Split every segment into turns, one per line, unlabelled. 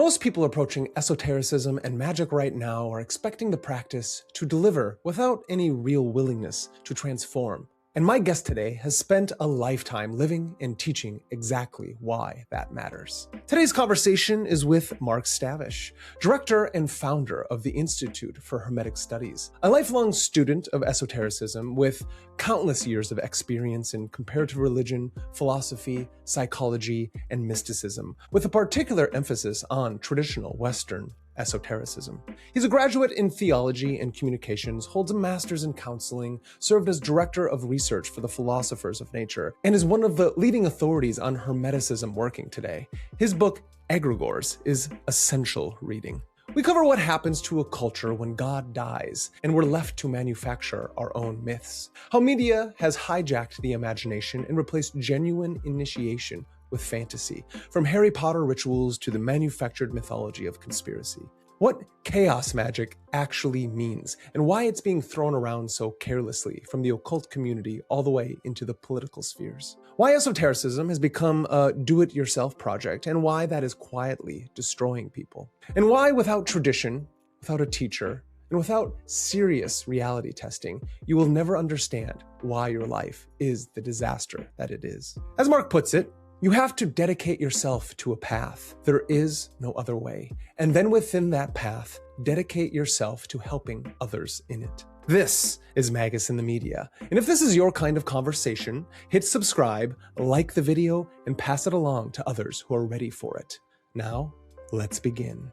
Most people approaching esotericism and magic right now are expecting the practice to deliver without any real willingness to transform. And my guest today has spent a lifetime living and teaching exactly why that matters. Today's conversation is with Mark Stavish, director and founder of the Institute for Hermetic Studies, a lifelong student of esotericism with countless years of experience in comparative religion, philosophy, psychology, and mysticism, with a particular emphasis on traditional Western esotericism. He's a graduate in theology and communications, holds a master's in counseling, served as director of research for the Philosophers of Nature, and is one of the leading authorities on Hermeticism working today. His book, Egregores, is essential reading. We cover what happens to a culture when God dies and we're left to manufacture our own myths, how media has hijacked the imagination and replaced genuine initiation with fantasy, from Harry Potter rituals to the manufactured mythology of conspiracy. What chaos magic actually means, and why it's being thrown around so carelessly from the occult community all the way into the political spheres. Why esotericism has become a do-it-yourself project, and why that is quietly destroying people. And why without tradition, without a teacher, and without serious reality testing, you will never understand why your life is the disaster that it is. As Mark puts it, you have to dedicate yourself to a path. There is no other way. And then within that path, dedicate yourself to helping others in it. This is MagusintheMedia. And if this is your kind of conversation, hit subscribe, like the video, and pass it along to others who are ready for it. Now, let's begin.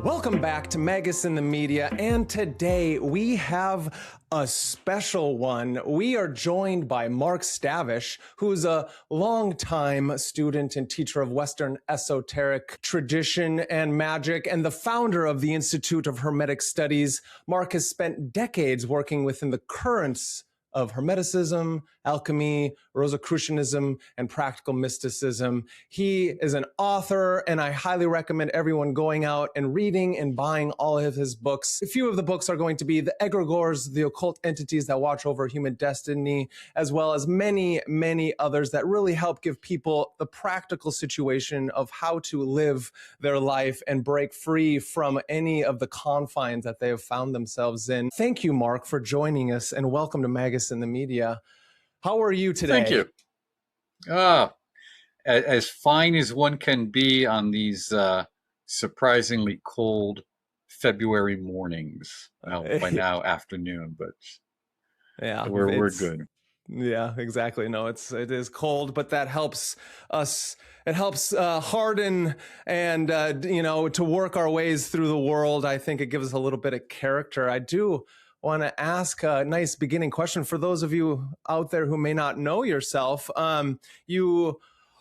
Welcome back to MagusintheMedia, and today we have a special one. We are joined by Mark Stavish, who's a longtime student and teacher of Western esoteric tradition and magic, and the founder of the Institute of Hermetic Studies. Mark has spent decades working within the currents of Hermeticism, Alchemy, Rosicrucianism, and practical mysticism. He is an author, and I highly recommend everyone going out and reading and buying all of his books. A few of the books are going to be The Egregores, the occult entities that watch over human destiny, as well as many, many others that really help give people the practical situation of how to live their life and break free from any of the confines that they have found themselves in. Thank you, Mark, for joining us, and welcome to MagusintheMedia. How are you today?
Thank you. As fine as one can be on these surprisingly cold February mornings. Well, by now afternoon, but yeah, we're good.
Yeah, exactly. No, it is cold, but that helps us. It helps harden and to work our ways through the world. I think it gives us a little bit of character. I do want to ask a nice beginning question for those of you out there who may not know yourself. You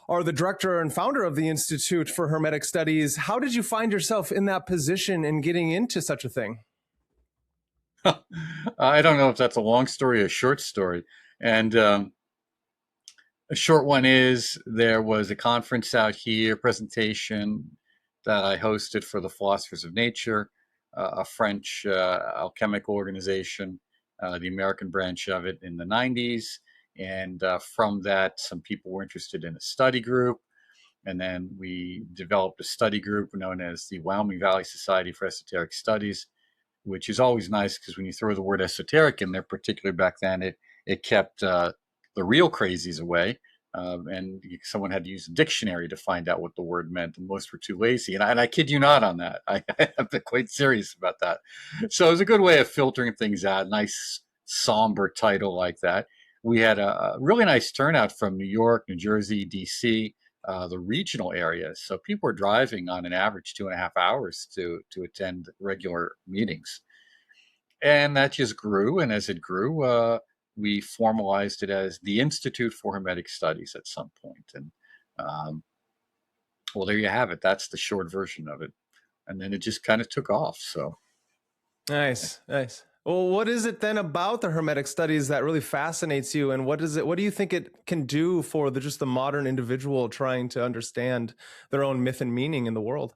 are the director and founder of the Institute for Hermetic Studies. How did you find yourself in that position and getting into such a thing?
I don't know if that's a long story or a short story. And a short one is there was a conference out here, presentation that I hosted for the Philosophers of Nature, a French alchemical organization, the American branch of it in the 90s. And from that, some people were interested in a study group. And then we developed a study group known as the Wyoming Valley Society for Esoteric Studies, which is always nice because when you throw the word esoteric in there, particularly back then, it kept the real crazies away. And someone had to use a dictionary to find out what the word meant, and most were too lazy. And I kid you not on that. I have been quite serious about that. So it was a good way of filtering things out. Nice, somber title like that. We had a really nice turnout from New York, New Jersey, D.C., the regional areas. So people were driving on an average 2.5 hours to attend regular meetings. And that just grew. And as it grew, we formalized it as the Institute for Hermetic Studies at some point. And well, there you have it. That's the short version of it. And then it just kind of took off. So
nice. Well, what is it then about the Hermetic Studies that really fascinates you? And what do you think it can do for just the modern individual trying to understand their own myth and meaning in the world?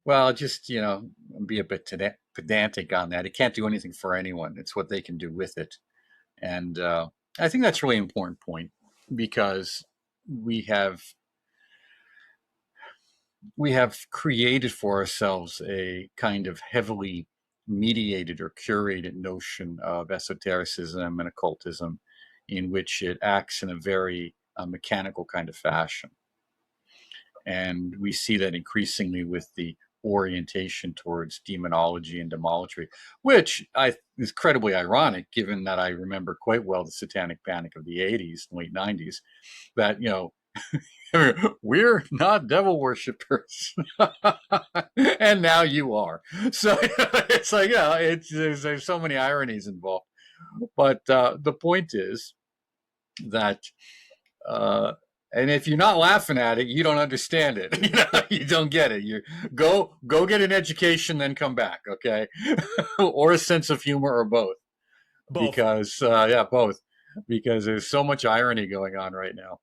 Well, just, be a bit pedantic on that. It can't do anything for anyone. It's what they can do with it. And I think that's a really important point because we have created for ourselves a kind of heavily mediated or curated notion of esotericism and occultism, in which it acts in a very mechanical kind of fashion. And we see that increasingly with the orientation towards demonology and demolatry, which is incredibly ironic, given that I remember quite well the satanic panic of the 80s and late 90s, that, we're not devil worshippers. And now you are. So it's like, there's so many ironies involved. But the point is that, and if you're not laughing at it, you don't understand it. You don't get it. You go get an education, then come back, okay? Or a sense of humor, or both. Because both. Because there's so much irony going on right now.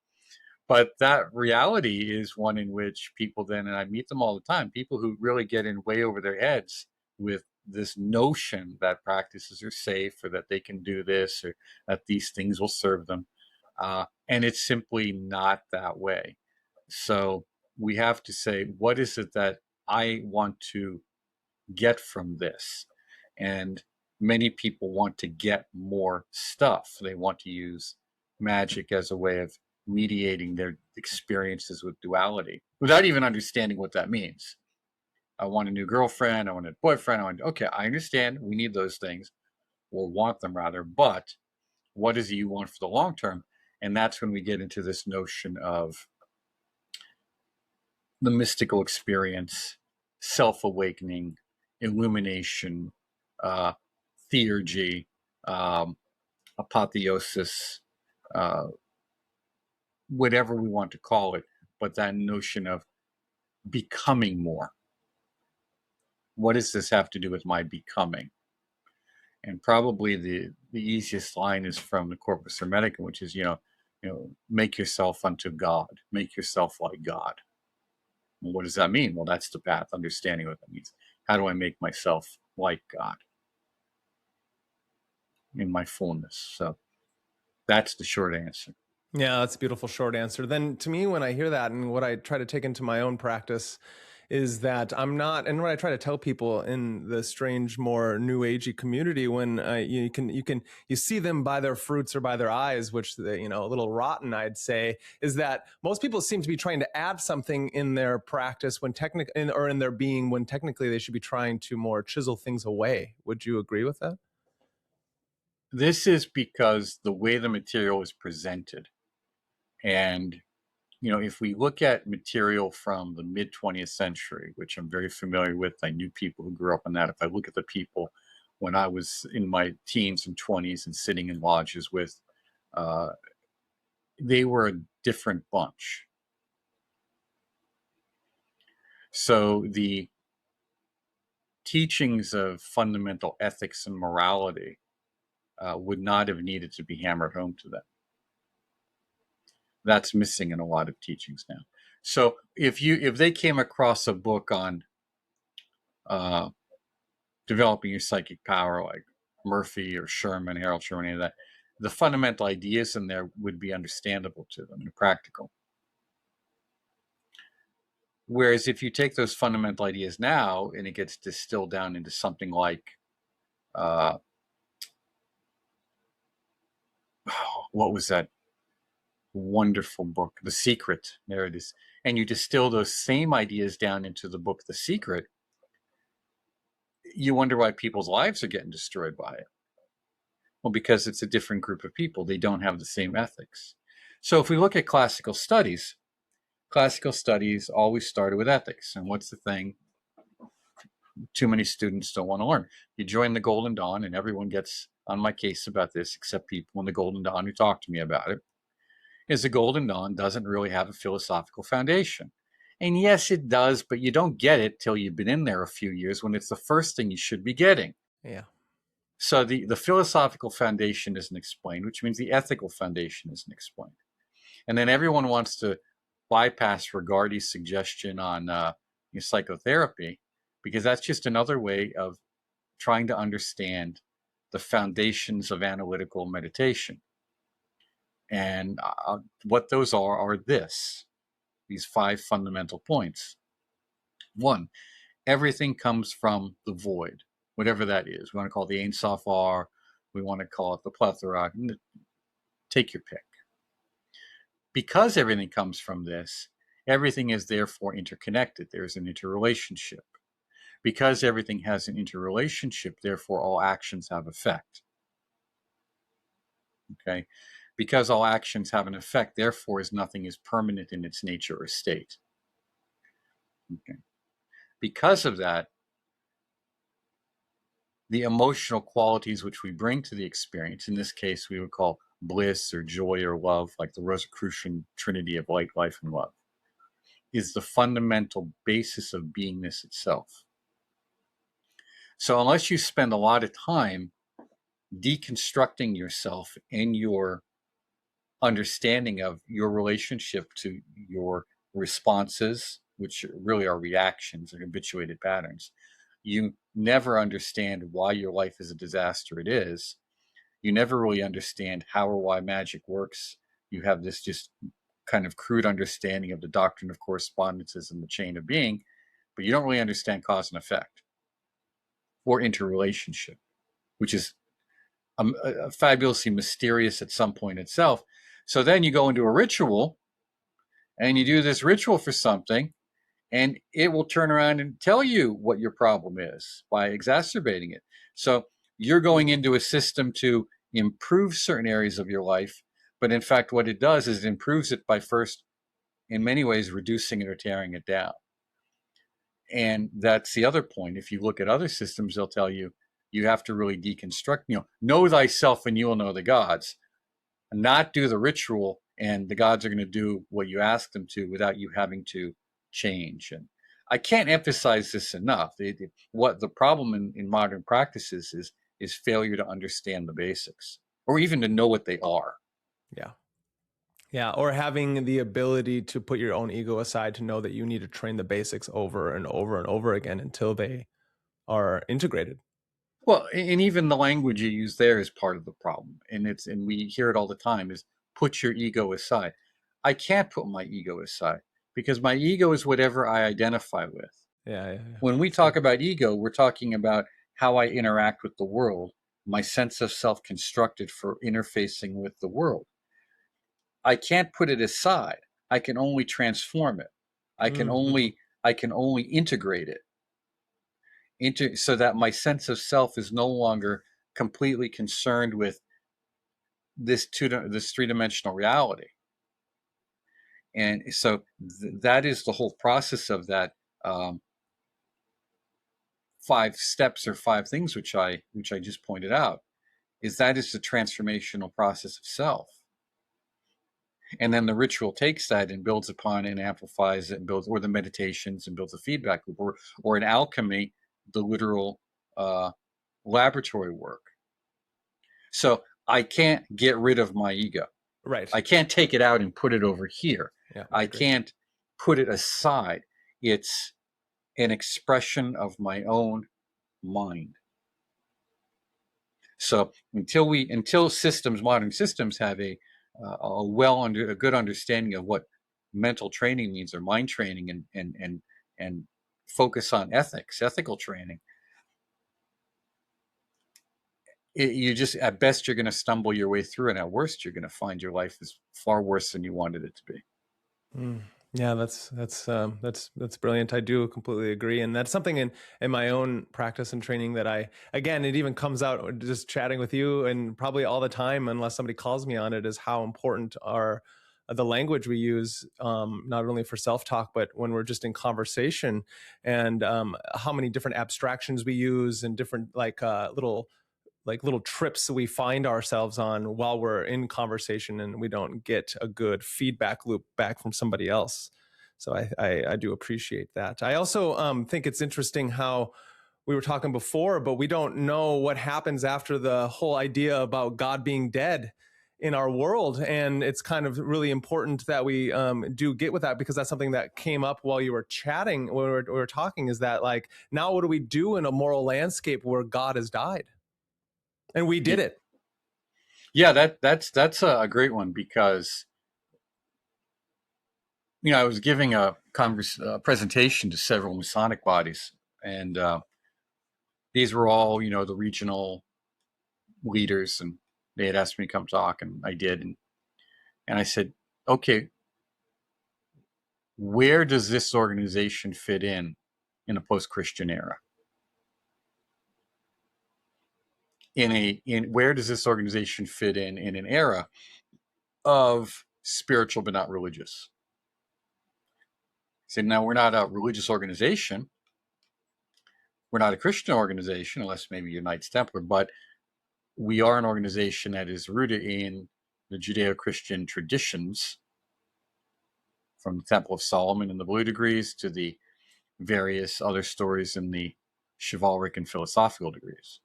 But that reality is one in which people then, and I meet them all the time, people who really get in way over their heads with this notion that practices are safe, or that they can do this, or that these things will serve them. And it's simply not that way. So we have to say, what is it that I want to get from this? And many people want to get more stuff. They want to use magic as a way of mediating their experiences with duality without even understanding what that means. I want a new girlfriend, I want a boyfriend, okay, I understand we need those things, or want them rather, but what is it you want for the long term? And that's when we get into this notion of the mystical experience, self-awakening, illumination, theurgy, apotheosis, whatever we want to call it, but that notion of becoming more. What does this have to do with my becoming? And probably the easiest line is from the Corpus Hermetic, which is, make yourself unto God, make yourself like God. Well, what does that mean? Well, that's the path, understanding what that means. How do I make myself like God in my fullness? So that's the short answer.
Yeah, that's a beautiful short answer. Then to me, when I hear that, and what I try to take into my own practice, is that I'm not, and what I try to tell people in the strange, more new agey community, when you see them by their fruits or by their eyes, which they, a little rotten, I'd say, is that most people seem to be trying to add something in their practice when or in their being, when technically they should be trying to more chisel things away. Would you agree with that?
This is because the way the material is presented, and if we look at material from the mid 20th century, which I'm very familiar with, I knew people who grew up in that. If I look at the people when I was in my teens and 20s and sitting in lodges with, they were a different bunch. So the teachings of fundamental ethics and morality would not have needed to be hammered home to them. That's missing in a lot of teachings now. So if they came across a book on developing your psychic power, like Murphy or Sherman, Harold Sherman, any of that, the fundamental ideas in there would be understandable to them and practical. Whereas if you take those fundamental ideas now and it gets distilled down into something like, what was that wonderful book, The Secret? There it is. And you distill those same ideas down into the book, The Secret, you wonder why people's lives are getting destroyed by it. Well, because it's a different group of people. They don't have the same ethics. So if we look at classical studies always started with ethics. And what's the thing too many students don't want to learn? You join the Golden Dawn, and everyone gets on my case about this, except people in the Golden Dawn who talk to me about it, is the Golden Dawn doesn't really have a philosophical foundation. And yes, it does, but you don't get it till you've been in there a few years, when it's the first thing you should be getting.
Yeah.
So the philosophical foundation isn't explained, which means the ethical foundation isn't explained. And then everyone wants to bypass Rigardi's suggestion on psychotherapy, because that's just another way of trying to understand the foundations of analytical meditation. And what those are these 5 fundamental points. 1, everything comes from the void, whatever that is. We want to call it the Ein Sof R, we want to call it the plethora, take your pick. Because everything comes from this, everything is therefore interconnected. There's an interrelationship. Because everything has an interrelationship, therefore all actions have effect. Okay? Because all actions have an effect, therefore nothing is permanent in its nature or state. Okay? Because of that, the emotional qualities which we bring to the experience, in this case we would call bliss or joy or love, like the Rosicrucian trinity of light, life, and love, is the fundamental basis of beingness itself. So unless you spend a lot of time deconstructing yourself and your understanding of your relationship to your responses, which really are reactions or habituated patterns, you never understand why your life is a disaster it is. You never really understand how or why magic works. You have this just kind of crude understanding of the doctrine of correspondences and the chain of being, but you don't really understand cause and effect or interrelationship, which is fabulously mysterious at some point itself. So then you go into a ritual and you do this ritual for something, and it will turn around and tell you what your problem is by exacerbating it. So you're going into a system to improve certain areas of your life, but in fact what it does is it improves it by first, in many ways, reducing it or tearing it down. And that's the other point. If you look at other systems, they'll tell you you have to really deconstruct, know thyself and you will know the gods, and not do the ritual and the gods are going to do what you ask them to without you having to change. And I can't emphasize this enough. What the problem in modern practices is failure to understand the basics or even to know what they are.
Yeah, or having the ability to put your own ego aside to know that you need to train the basics over and over and over again until they are integrated.
Well, and even the language you use there is part of the problem. And we hear it all the time, is put your ego aside. I can't put my ego aside because my ego is whatever I identify with.
Yeah.
When we talk about ego, we're talking about how I interact with the world, my sense of self constructed for interfacing with the world. I can't put it aside. I can only transform it. I can only integrate it so that my sense of self is no longer completely concerned with this three-dimensional reality. And so that is the whole process of that 5 steps or 5 things which I just pointed out, is the transformational process of self. And then the ritual takes that and builds upon it and amplifies it and builds, or the meditations and builds a feedback loop, or in alchemy, the literal laboratory work. So I can't get rid of my ego.
Right.
I can't take it out and put it over here.
Yeah,
I can't put it aside. It's an expression of my own mind. So until modern systems have a good understanding of what mental training means, or mind training, and focus on ethical training, you just, at best, you're going to stumble your way through, and at worst, you're going to find your life is far worse than you wanted it to be.
Yeah, that's brilliant. I do completely agree, and that's something in my own practice and training that it even comes out just chatting with you, and probably all the time, unless somebody calls me on it, is how important the language we use, not only for self-talk, but when we're just in conversation, and how many different abstractions we use and different little trips we find ourselves on while we're in conversation, and we don't get a good feedback loop back from somebody else. So I do appreciate that. I also think it's interesting how we were talking before, but we don't know what happens after the whole idea about God being dead in our world. And it's kind of really important that we do get with that, because that's something that came up while you were chatting, when we were talking, is that, like, now what do we do in a moral landscape where God has died? And we did it.
Yeah, that's a great one because I was giving a presentation to several Masonic bodies, and these were all the regional leaders, and they had asked me to come talk, and I did, and I said, okay, where does this organization fit in a post-Christian era? In where does this organization fit in an era of spiritual but not religious? I said, now we're not a religious organization. We're not a Christian organization, unless maybe you're Knights Templar, but we are an organization that is rooted in the Judeo-Christian traditions, from the Temple of Solomon and the Blue Degrees to the various other stories in the chivalric and philosophical degrees.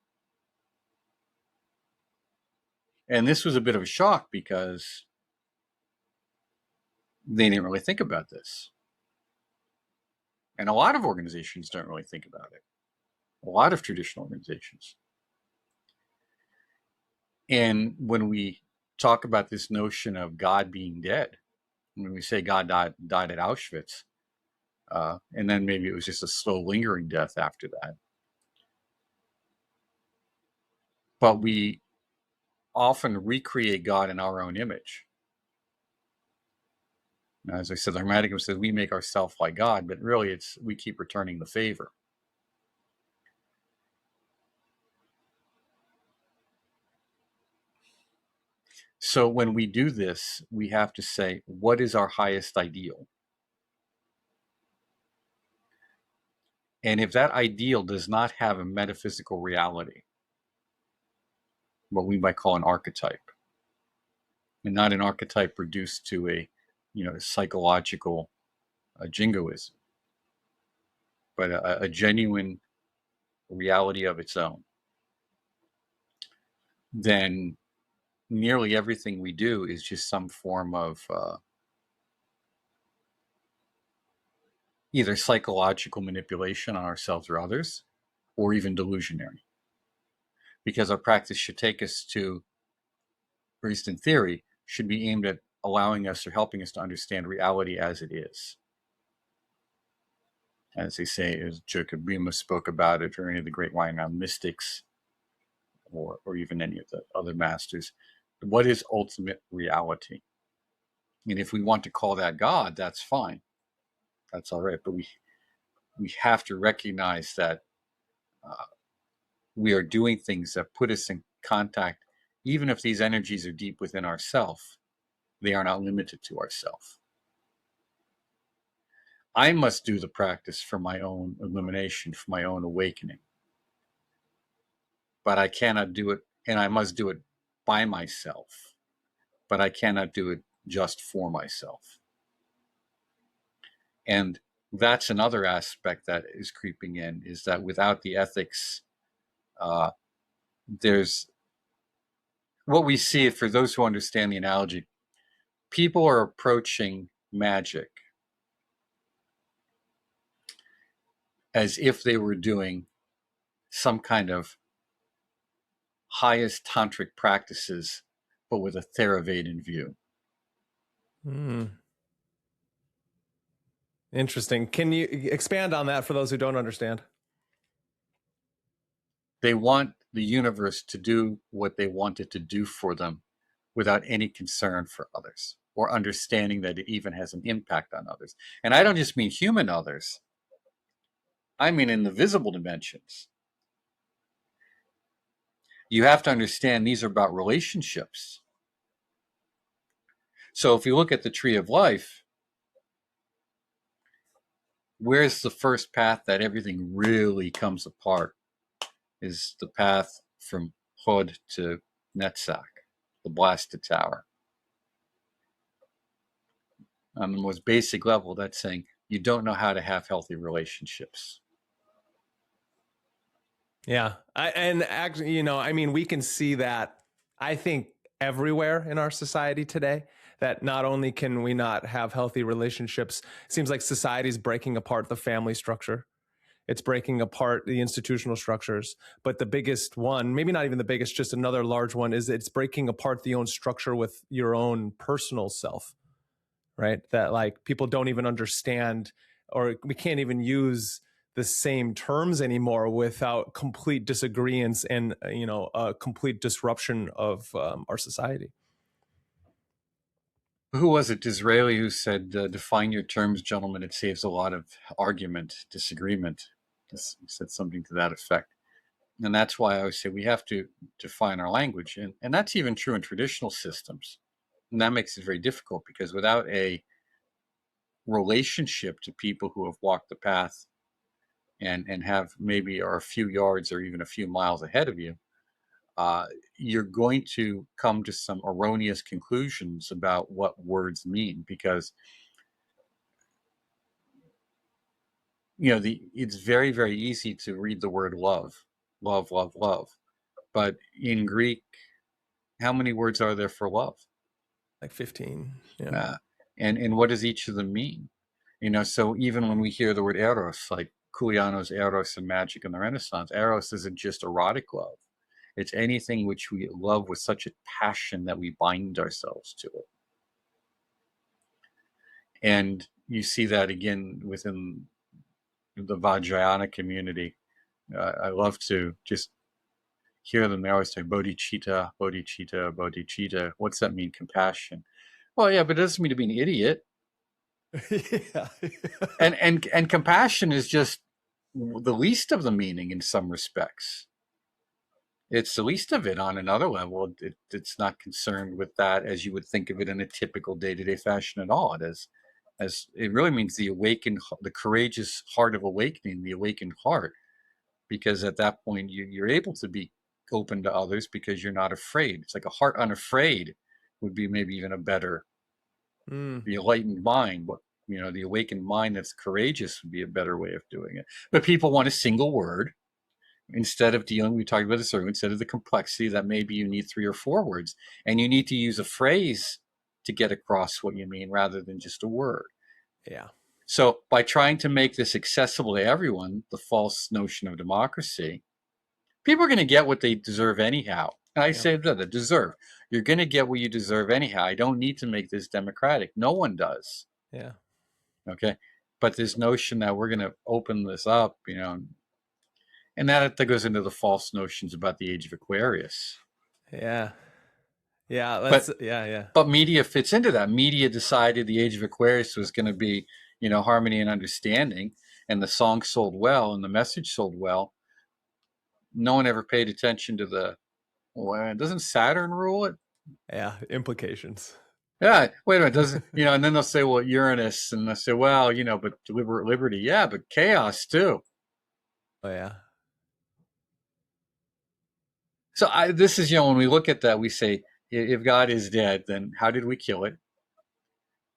And this was a bit of a shock because they didn't really think about this. And a lot of organizations don't really think about it. A lot of traditional organizations. And when we talk about this notion of God being dead, when we say God died at Auschwitz, and then maybe it was just a slow lingering death after that. But we often recreate God in our own image. Now, as I said, the Hermetic says we make ourselves like God, but really we keep returning the favor. So when we do this, we have to say, what is our highest ideal? And if that ideal does not have a metaphysical reality, what we might call an archetype, and not an archetype reduced to a psychological jingoism, but a genuine reality of its own, then nearly everything we do is just some form of either psychological manipulation on ourselves or others, or even delusionary. Because our practice should take us to, or at least in theory, should be aimed at allowing us or helping us to understand reality as it is. As they say, as Jacob Bima spoke about it, or any of the great Wayang mystics, or even any of the other masters, what is ultimate reality? And if we want to call that God, that's fine. That's all right. But we have to recognize that we are doing things that put us in contact, even if these energies are deep within ourself, they are not limited to ourself. I must do the practice for my own illumination, for my own awakening. But I cannot do it, and I must do it by myself. But I cannot do it just for myself. And that's another aspect that is creeping in, is that without the ethics, there's what we see. For those who understand the analogy, people are approaching magic as if they were doing some kind of highest tantric practices, but with a Theravedic view.
Interesting. Can you expand on that for those who don't understand?
They want the universe to do what they want it to do for them without any concern for others or understanding that it even has an impact on others. And I don't just mean human others. I mean in the visible dimensions. You have to understand these are about relationships. So if you look at the tree of life, where's the first path that everything really comes apart? Is the path from Hod to Netzach, the blasted tower. On the most basic level, that's saying you don't know how to have healthy relationships.
Yeah. And actually, we can see that, I think, everywhere in our society today, that not only can we not have healthy relationships, it seems like society is breaking apart the family structure. It's breaking apart the institutional structures. But the biggest one, maybe not even the biggest, just another large one, is it's breaking apart the own structure with your own personal self, right? That like people don't even understand, or we can't even use the same terms anymore without complete disagreements and, a complete disruption of our society.
Who was it, Disraeli, who said, define your terms, gentlemen, it saves a lot of argument, disagreement. He said something to that effect. And that's why I always say we have to define our language. And that's even true in traditional systems. And that makes it very difficult, because without a relationship to people who have walked the path and have maybe are a few yards or even a few miles ahead of you, you're going to come to some erroneous conclusions about what words mean, because it's very, very easy to read the word love, love, love, love. But in Greek, how many words are there for love?
Like 15. Yeah.
And what does each of them mean? So even when we hear the word eros, like Koulianos eros and magic in the Renaissance, eros isn't just erotic love. It's anything which we love with such a passion that we bind ourselves to it. And you see that again within the Vajrayana community. I love to just hear them. They always say bodhicitta, bodhicitta, bodhicitta. What's that mean? Compassion. Well, yeah, but it doesn't mean to be an idiot.
Yeah.
and compassion is just the least of the meaning in some respects. It's the least of it. On another level, it's not concerned with that as you would think of it in a typical day-to-day fashion at all. It is, as it really means the awakened, the courageous heart of awakening, the awakened heart, because at that point you're able to be open to others because you're not afraid. It's like a heart unafraid would be maybe even a better, the enlightened mind, but the awakened mind that's courageous would be a better way of doing it. But people want a single word. Instead of dealing, we talked about this earlier, instead of the complexity that maybe you need 3 or 4 words, and you need to use a phrase to get across what you mean rather than just a word.
Yeah.
So by trying to make this accessible to everyone, the false notion of democracy, people are going to get what they deserve anyhow. And I say that deserve. You're going to get what you deserve anyhow. I don't need to make this democratic. No one does.
Yeah.
Okay. But this notion that we're going to open this up, and that goes into the false notions about the age of Aquarius.
Yeah. Yeah.
But media fits into that. Media decided the age of Aquarius was going to be, harmony and understanding, and the song sold well and the message sold well. No one ever paid attention to doesn't Saturn rule it?
Yeah. Implications.
Yeah. Wait a minute. Doesn't, and then they'll say, well, Uranus, and they'll say, well, but deliberate liberty. Yeah, but chaos too.
Oh, yeah.
So this is, when we look at that, we say, if God is dead, then how did we kill it?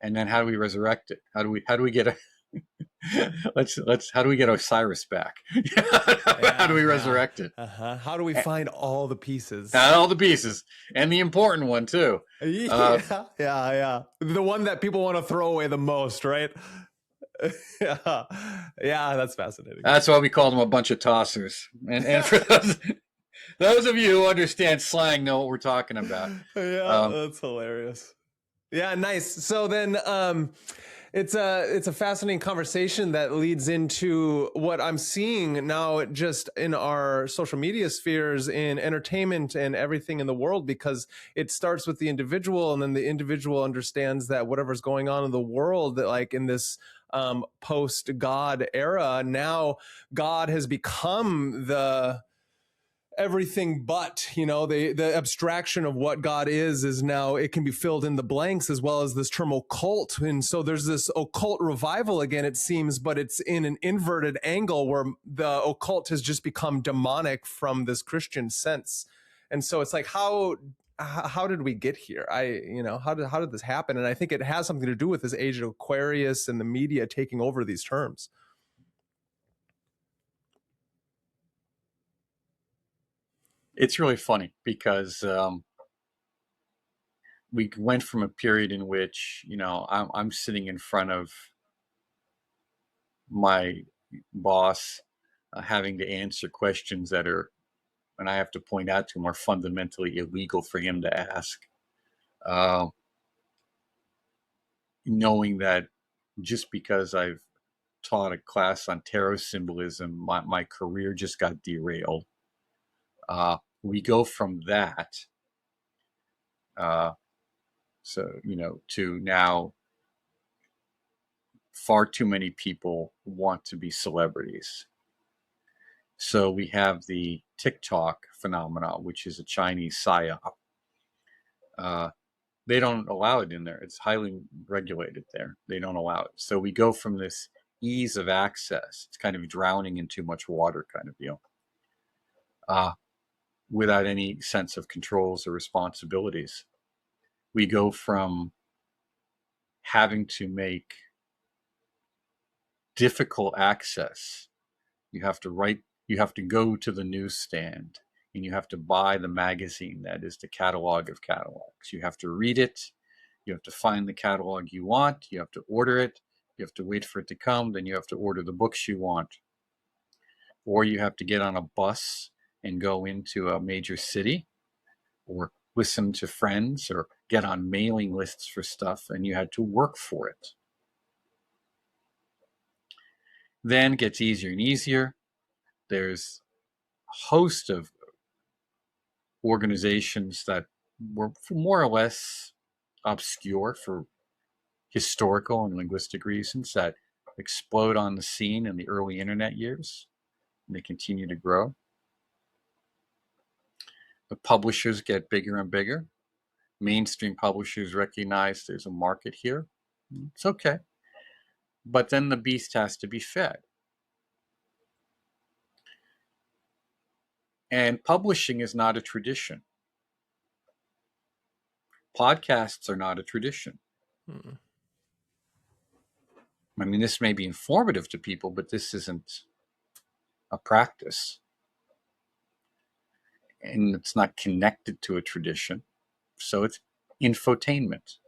And then how do we resurrect it? How do we get how do we get Osiris back? How do we resurrect it?
How do we find all the pieces?
All the pieces, and the important one too.
Yeah. The one that people want to throw away the most, right? Yeah, that's fascinating.
That's why we called them a bunch of tossers. And for those of you who understand slang know what we're talking about.
Yeah, that's hilarious. Yeah, nice. So then it's a fascinating conversation that leads into what I'm seeing now just in our social media spheres, in entertainment and everything in the world, because it starts with the individual, and then the individual understands that whatever's going on in the world, that like in this post-God era, now God has become the everything but, the abstraction of what God is now, it can be filled in the blanks, as well as this term occult. And so there's this occult revival again, it seems, but it's in an inverted angle where the occult has just become demonic from this Christian sense. And so it's like, how did we get here? How did this happen? And I think it has something to do with this age of Aquarius and the media taking over these terms.
It's really funny because we went from a period in which, I'm sitting in front of my boss having to answer questions that are, and I have to point out to him, are fundamentally illegal for him to ask. Knowing that just because I've taught a class on tarot symbolism, my career just got derailed. We go from that, to now far too many people want to be celebrities. So we have the TikTok phenomenon, which is a Chinese psyop. They don't allow it in there. It's highly regulated there. They don't allow it. So we go from this ease of access. It's kind of drowning in too much water kind of deal, without any sense of controls or responsibilities. We go from having to make difficult access. You have to go to the newsstand, and you have to buy the magazine that is the catalog of catalogs. You have to read it. You have to find the catalog you want. You have to order it. You have to wait for it to come. Then you have to order the books you want. Or you have to get on a bus and go into a major city, or listen to friends, or get on mailing lists for stuff, and you had to work for it. Then it gets easier and easier. There's a host of organizations that were more or less obscure for historical and linguistic reasons that explode on the scene in the early internet years, and they continue to grow. The publishers get bigger and bigger. Mainstream publishers recognize there's a market here. It's okay. But then the beast has to be fed. And publishing is not a tradition. Podcasts are not a tradition.
Mm-mm.
I mean, this may be informative to people, but this isn't a practice. And it's not connected to a tradition. So it's infotainment.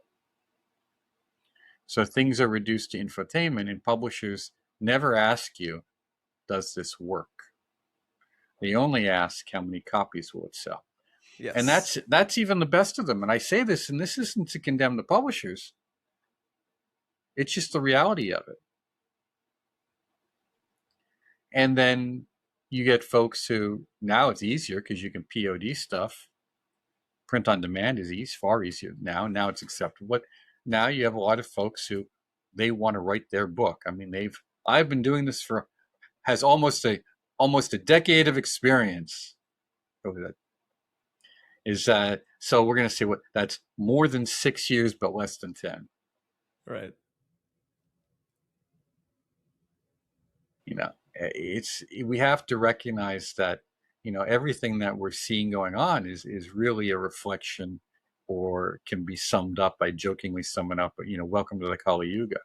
So things are reduced to infotainment, and publishers never ask you, does this work? They only ask, how many copies will it sell?
Yes.
And that's even the best of them. And I say this, and this isn't to condemn the publishers. It's just the reality of it. And then you get folks who, now it's easier because you can POD stuff. Print on demand is far easier now. Now it's acceptable. But now you have a lot of folks who, they want to write their book. I mean, I've been doing this has almost a decade of experience. So we're going to say that's more than 6 years, but less than 10.
Right.
We have to recognize that, everything that we're seeing going on is really a reflection, or can be summed up by jokingly summing up, welcome to the Kali Yuga.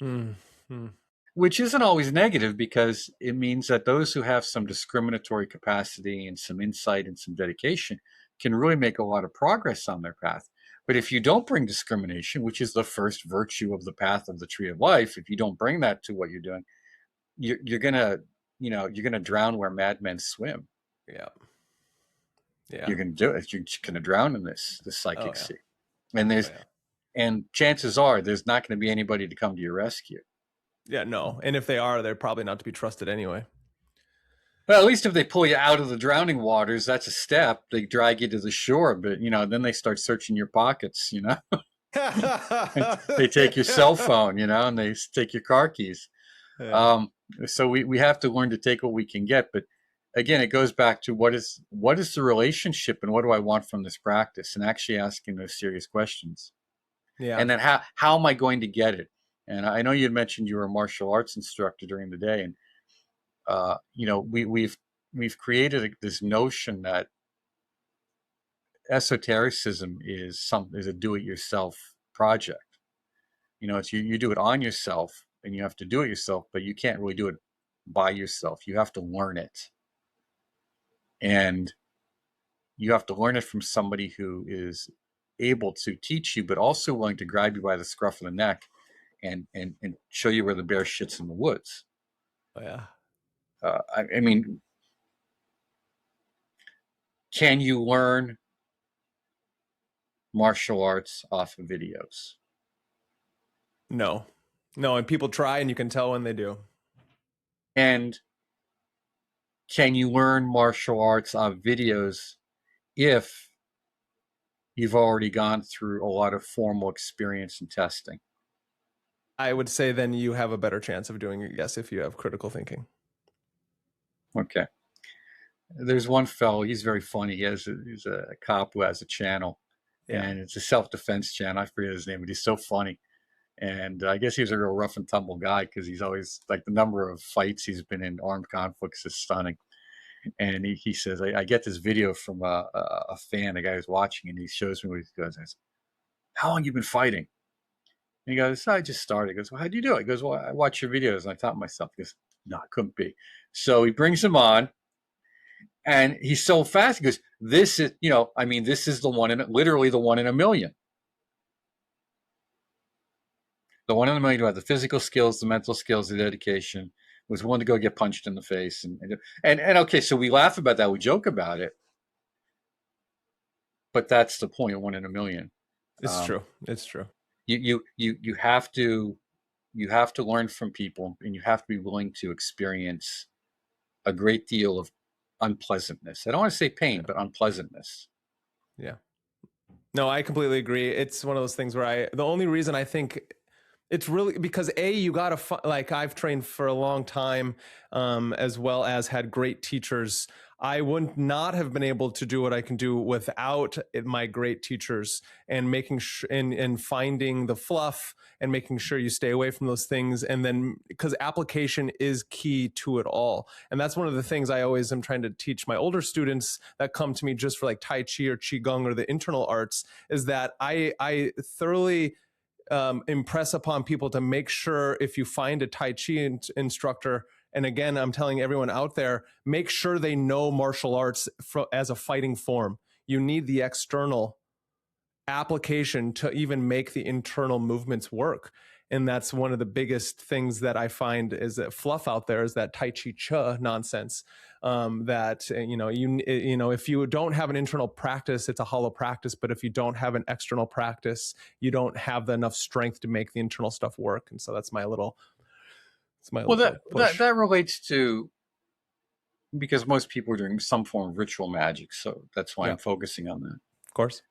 Mm-hmm.
Which isn't always negative, because it means that those who have some discriminatory capacity and some insight and some dedication can really make a lot of progress on their path. But if you don't bring discrimination, which is the first virtue of the path of the tree of life, if you don't bring that to what you're doing, you're gonna drown where madmen swim.
Yeah.
You're gonna do it. You're just gonna drown in this psychic sea. And and chances are there's not going to be anybody to come to your rescue.
Yeah, no. And if they are, they're probably not to be trusted anyway.
Well, at least if they pull you out of the drowning waters, that's a step. They drag you to the shore, but then they start searching your pockets, They take your cell phone, and they take your car keys. Yeah. So we have to learn to take what we can get. But again, it goes back to what is the relationship, and what do I want from this practice, and actually asking those serious questions.
Yeah.
And then how am I going to get it? And I know you had mentioned you were a martial arts instructor during the day, and we've created this notion that esotericism is a do-it-yourself project. It's you do it on yourself, and you have to do it yourself, but you can't really do it by yourself. You have to learn it, and you have to learn it from somebody who is able to teach you, but also willing to grab you by the scruff of the neck and show you where the bear shits in the woods.
Oh, yeah.
I mean, can you learn martial arts off of videos?
No, no, and people try, and you can tell when they do.
And can you learn martial arts off videos if you've already gone through a lot of formal experience and testing?
I would say then you have a better chance of doing it, yes, if you have critical thinking.
Okay. There's one fellow, he's very funny. He's a cop who has a channel,
Yeah.
and it's a self-defense channel. I forget his name, but he's so funny. And I guess he's a real rough and tumble guy because he's always like the number of fights he's been in, armed conflicts, is stunning. And he says, I get this video from a fan, a guy who's watching, and he shows me what he goes. I said, how long have you been fighting? And he goes, I just started. He goes, well, how do you do it? He goes, well, I watch your videos. And I thought to myself, he goes, no, it couldn't be. So he brings him on, and he's so fast. He goes, this is, this is the one in, literally the one in a million. The one in a million who had the physical skills, the mental skills, the dedication, was willing to go get punched in the face. And okay, so we laugh about that. We joke about it. But that's the point, one in a million.
It's true. It's true.
You have to learn from people, and you have to be willing to experience a great deal of unpleasantness. I don't want to say pain, but unpleasantness.
Yeah. No, I completely agree. It's one of those things where the only reason I think it's really because you got to like I've trained for a long time, as well as had great teachers. I would not have been able to do what I can do without my great teachers, and making and finding the fluff and making sure you stay away from those things. And then because application is key to it all. And that's one of the things I always am trying to teach my older students that come to me just for like Tai Chi or Qigong or the internal arts, is that I thoroughly impress upon people to make sure if you find a Tai Chi instructor, and again, I'm telling everyone out there, make sure they know martial arts as a fighting form. You need the external application to even make the internal movements work. And that's one of the biggest things that I find is that fluff out there, is that Tai Chi Cha nonsense. That if you don't have an internal practice, it's a hollow practice. But if you don't have an external practice, you don't have enough strength to make the internal stuff work. And so that's my little.
That relates to, because most people are doing some form of ritual magic, so that's why I'm focusing on that.
Of course.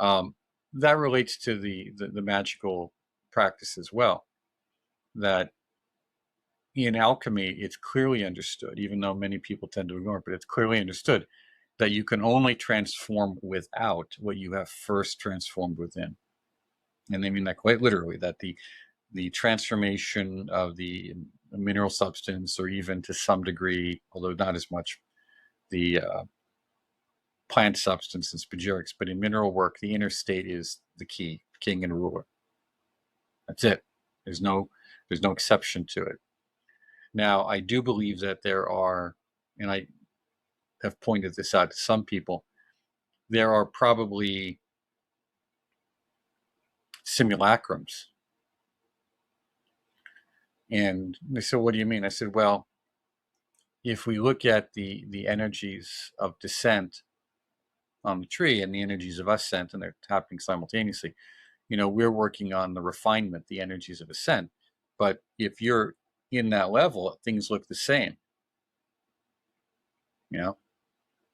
That relates to the magical practice as well. That in alchemy, it's clearly understood, even though many people tend to ignore it, but it's clearly understood that you can only transform without what you have first transformed within. And they mean that quite literally, that the transformation of the mineral substance, or even to some degree, although not as much, the plant substance and spagyrics, but in mineral work, the inner state is the key, king and ruler. That's it. There's no exception to it. Now, I do believe that there are, and I have pointed this out to some people, there are probably simulacrums. And they said, what do you mean? I said, well, if we look at the energies of descent on the tree and the energies of ascent, and they're happening simultaneously, we're working on the refinement, the energies of ascent. But if you're in that level, things look the same.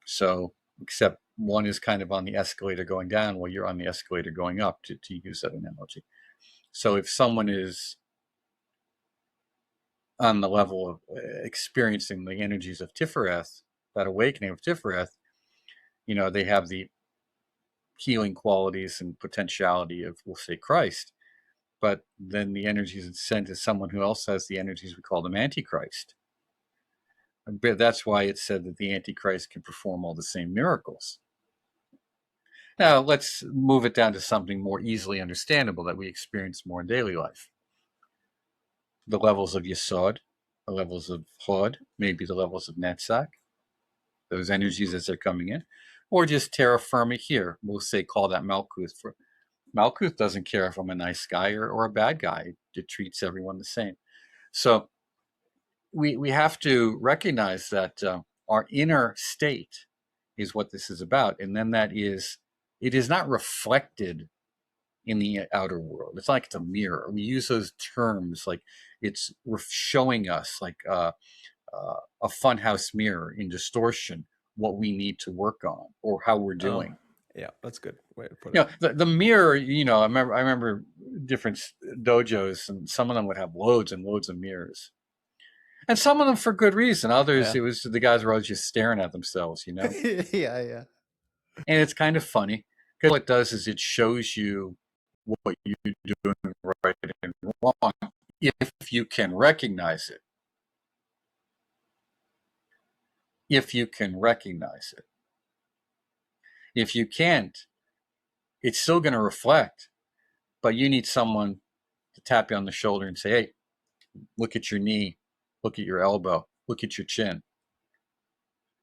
So except one is kind of on the escalator going down while you're on the escalator going up, to use that analogy. So if someone is on the level of experiencing the energies of Tifereth, that awakening of Tifereth, they have the healing qualities and potentiality of, we'll say, Christ. But then the energies is sent to someone who else has the energies we call them Antichrist. But that's why it's said that the Antichrist can perform all the same miracles. Now, let's move it down to something more easily understandable that we experience more in daily life. The levels of Yesod, the levels of Hod, maybe the levels of Netzach, those energies as they're coming in, or just terra firma here. We'll say call that Malkuth. Malkuth doesn't care if I'm a nice guy or a bad guy. It treats everyone the same. So we have to recognize that our inner state is what this is about, and then it is not reflected in the outer world. It's like it's a mirror. We use those terms like it's showing us like a funhouse mirror in distortion what we need to work on or how we're doing.
Yeah, that's a good way to put
You
it.
know, the mirror. You know, I remember different dojos, and some of them would have loads and loads of mirrors, and some of them for good reason. Others,
Yeah.
it was the guys were always just staring at themselves. You know,
Yeah.
and it's kind of funny because what it does is it shows you what you're doing right and wrong if you can recognize it. If you can recognize it. If you can't, it's still going to reflect, but you need someone to tap you on the shoulder and say, hey, look at your knee, look at your elbow, look at your chin.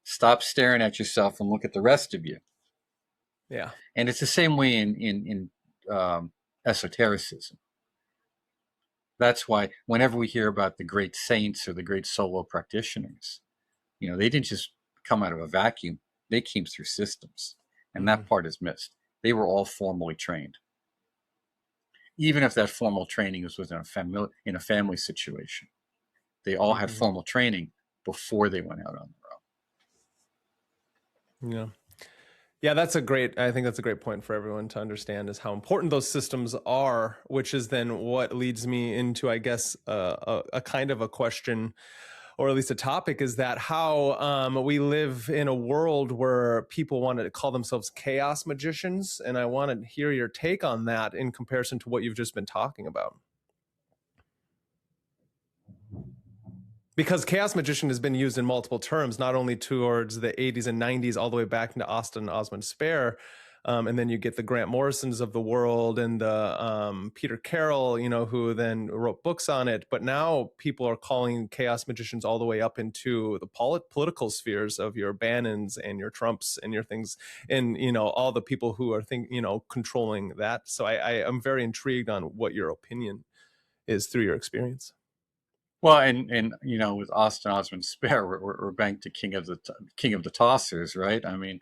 Stop staring at yourself and look at the rest of you.
Yeah.
And it's the same way in esotericism. That's why whenever we hear about the great saints or the great solo practitioners, you know, they didn't just come out of a vacuum. They came through systems. And that part is missed. They were all formally trained. Even if that formal training was within a family situation, they all had formal training before they went out on their
own. Yeah. Yeah, I think that's a great point for everyone to understand is how important those systems are, which is then what leads me into, I guess, a kind of a question, or at least a topic, is that how we live in a world where people want to call themselves chaos magicians. And I want to hear your take on that in comparison to what you've just been talking about. Because chaos magician has been used in multiple terms, not only towards the 80s and 90s, all the way back into Austin and Osmond Spare. And then you get the Grant Morrisons of the world and the Peter Carroll, you know, who then wrote books on it. But now people are calling chaos magicians all the way up into the political spheres of your Bannons and your Trumps and your things, and, you know, all the people who are controlling that. So I am very intrigued on what your opinion is through your experience.
Well, and you know, with Austin Osmond Spare, we're back to king of the tossers, right? I mean,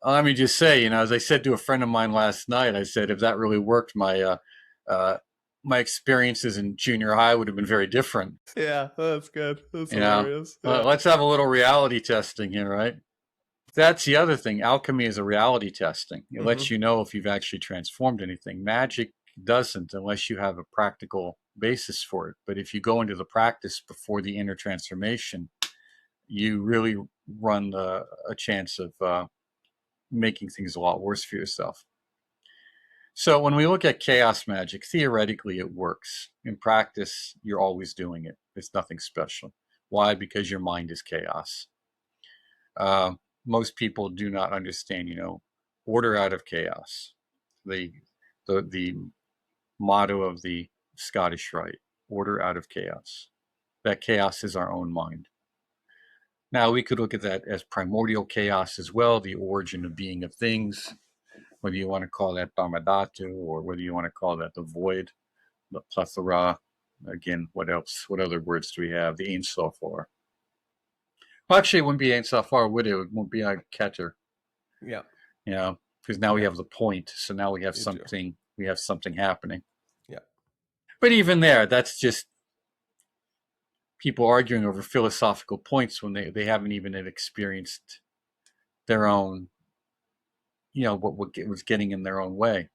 let me just say, you know, as I said to a friend of mine last night, I said if that really worked, my experiences in junior high would have been very different.
Yeah, that's good. That's hilarious.
Yeah. Let's have a little reality testing here, right? That's the other thing. Alchemy is a reality testing. It lets you know if you've actually transformed anything. Magic doesn't unless you have a practical basis for it. But if you go into the practice before the inner transformation, you really run a chance of making things a lot worse for yourself. So when we look at chaos magic, theoretically it works. In practice, you're always doing it. It's nothing special. Why? Because your mind is chaos. Most people do not understand, you know, order out of chaos. The motto of the Scottish Rite, order out of chaos. That chaos is our own mind. Now, we could look at that as primordial chaos as well, the origin of being of things, whether you want to call that Dharmadhatu or whether you want to call that the void, the plethora. Again, what else? What other words do we have? The Ein Sof. Well, actually, it wouldn't be Ein Sof, would it? It won't be a Keter.
Yeah.
You know, because now we have the point. So now we have something. We have something happening.
Yeah.
But even there, that's just people arguing over philosophical points when they haven't even experienced their own, you know, what was getting in their own way.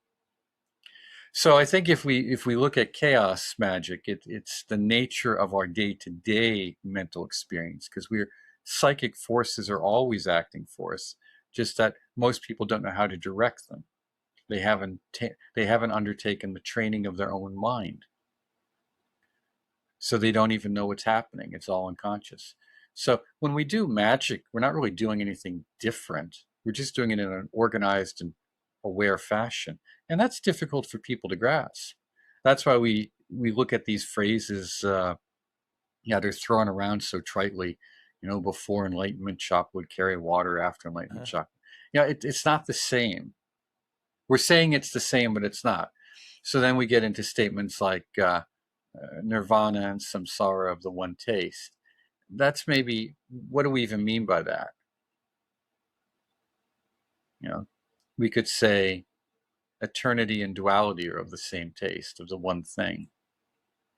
So I think if we look at chaos magic, it's the nature of our day-to-day mental experience, because psychic forces are always acting for us, just that most people don't know how to direct them. They haven't undertaken the training of their own mind. So they don't even know what's happening. It's all unconscious. So when we do magic, we're not really doing anything different. We're just doing it in an organized and aware fashion. And that's difficult for people to grasp. That's why we look at these phrases, they're thrown around so tritely, you know, before enlightenment, chop wood, carry water, after enlightenment, chop. Yeah, it's not the same. We're saying it's the same, but it's not. So then we get into statements like, nirvana and samsara of the one taste. That's maybe, what do we even mean by that? You know, we could say eternity and duality are of the same taste, of the one thing.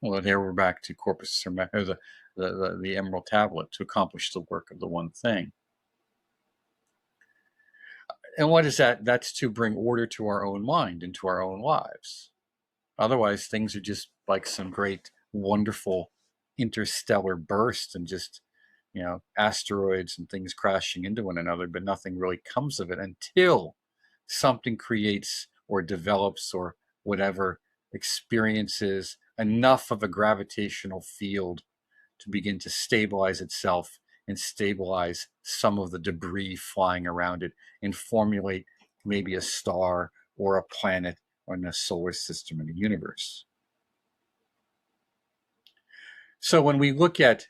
Well, there we're back to corpus hermetic, or the emerald tablet, to accomplish the work of the one thing. And what is that? That's to bring order to our own mind and to our own lives. Otherwise, things are just like some great, wonderful interstellar burst, and just, asteroids and things crashing into one another, but nothing really comes of it until something creates or develops or whatever experiences enough of a gravitational field to begin to stabilize itself and stabilize some of the debris flying around it and formulate maybe a star or a planet or in a solar system in the universe. So when we look at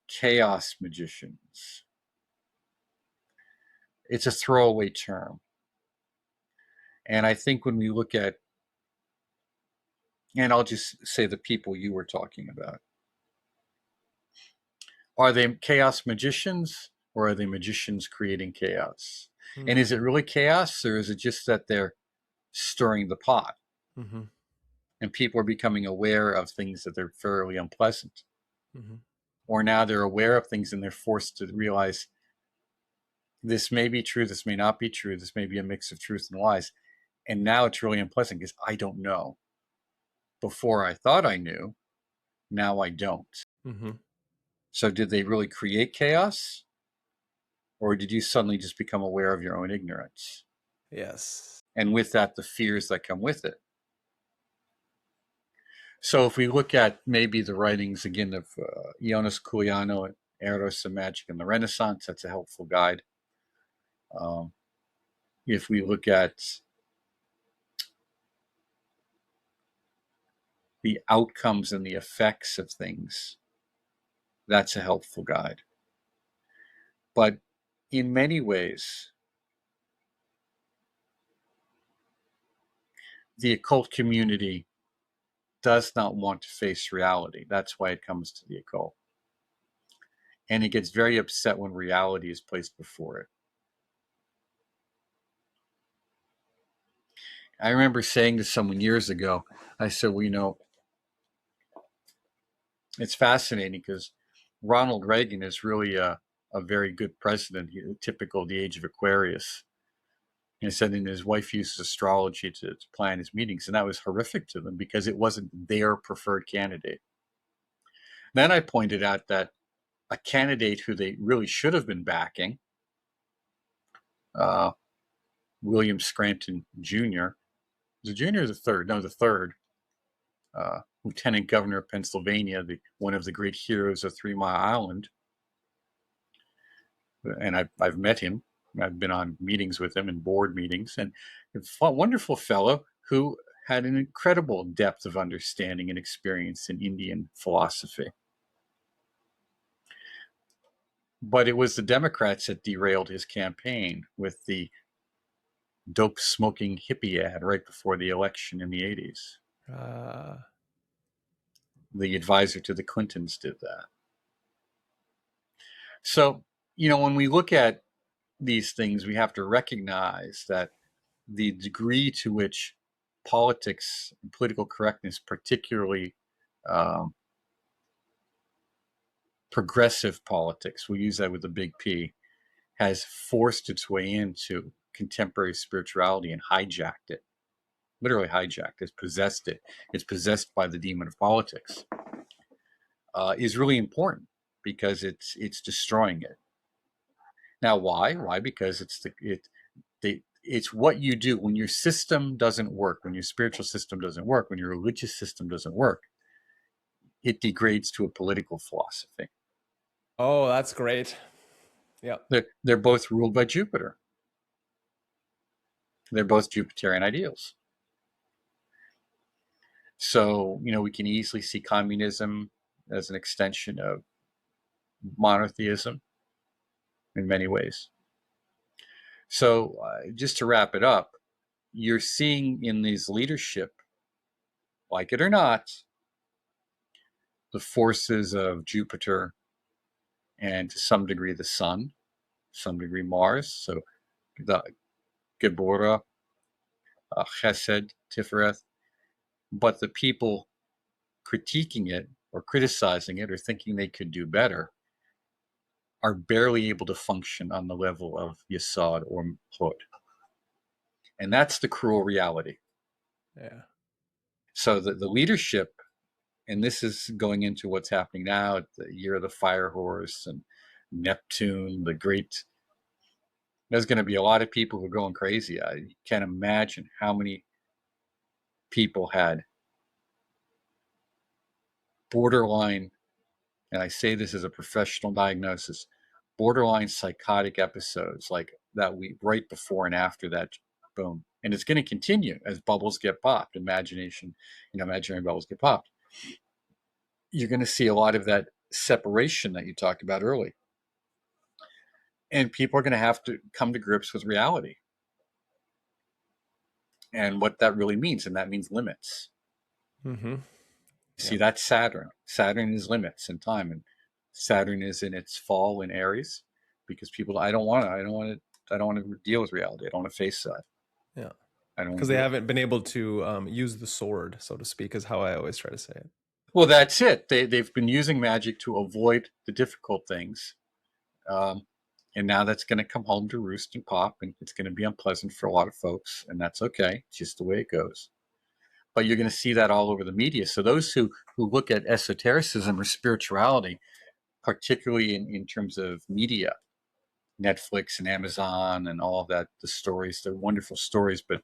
chaos magicians, it's a throwaway term. And I think when we look at, and I'll just say the people you were talking about, are they chaos magicians, or are they magicians creating chaos?
Mm-hmm.
And is it really chaos, or is it just that they're stirring the pot?
Mm-hmm.
And people are becoming aware of things that are fairly unpleasant.
Mm-hmm.
Or now they're aware of things and they're forced to realize this may be true, this may not be true, this may be a mix of truth and lies. And now it's really unpleasant because I don't know. Before I thought I knew, now I don't.
Mm-hmm.
So did they really create chaos? Or did you suddenly just become aware of your own ignorance?
Yes.
And with that, the fears that come with it. So if we look at maybe the writings again of Ioannis Koulianou, Eros and Magic in the Renaissance, that's a helpful guide. If we look at the outcomes and the effects of things, that's a helpful guide. But in many ways, the occult community does not want to face reality. That's why it comes to the occult. And it gets very upset when reality is placed before it. I remember saying to someone years ago, I said, well, it's fascinating because Ronald Reagan is really a very good president, typical of the age of Aquarius. And he said, and his wife uses astrology to plan his meetings, and that was horrific to them because it wasn't their preferred candidate. Then I pointed out that a candidate who they really should have been backing, William Scranton Jr., the junior or the third? No, the third. Lieutenant Governor of Pennsylvania, one of the great heroes of 3 Mile Island. And I've met him. I've been on meetings with him and board meetings. And a wonderful fellow who had an incredible depth of understanding and experience in Indian philosophy. But it was the Democrats that derailed his campaign with the dope-smoking hippie ad right before the election in the 80s. The advisor to the Clintons did that. So, when we look at these things, we have to recognize that the degree to which politics and political correctness, particularly progressive politics, we'll use that with a big P, has forced its way into contemporary spirituality and hijacked it. Literally hijacked, it's possessed it. It's possessed by the demon of politics. Is really important because it's destroying it. Now, why? Why? Because it's what you do when your system doesn't work, when your spiritual system doesn't work, when your religious system doesn't work. It degrades to a political philosophy.
Oh, that's great. Yeah.
They're both ruled by Jupiter. They're both Jupiterian ideals. So, we can easily see communism as an extension of monotheism in many ways. So, just to wrap it up, you're seeing in these leadership, like it or not, the forces of Jupiter and to some degree the sun, some degree Mars. So the Geburah, Chesed, Tiferet. But the people critiquing it or criticizing it or thinking they could do better are barely able to function on the level of Yesod or Hod. And that's the cruel reality.
Yeah.
So the leadership, and this is going into what's happening now at the year of the fire horse and Neptune, the great. There's going to be a lot of people who are going crazy. I can't imagine how many people had borderline, and I say this as a professional diagnosis, borderline psychotic episodes like that week right before and after that boom. And it's going to continue as bubbles get popped, imaginary bubbles get popped. You're going to see a lot of that separation that you talked about early. And people are going to have to come to grips with reality and what that really means. And that means limits.
Mm-hmm.
See, that's Saturn. Saturn is limits in time. And Saturn is in its fall in Aries because people, I don't want to deal with reality. I don't want to face that.
Yeah.
I don't
Because they haven't been able to use the sword, so to speak, is how I always try to say it.
Well, that's it. They've been using magic to avoid the difficult things. And now that's going to come home to roost and pop, and it's going to be unpleasant for a lot of folks, and that's okay. It's just the way it goes. But you're going to see that all over the media. So those who look at esotericism or spirituality, particularly in terms of media, Netflix and Amazon and all of that, the stories, they're wonderful stories, but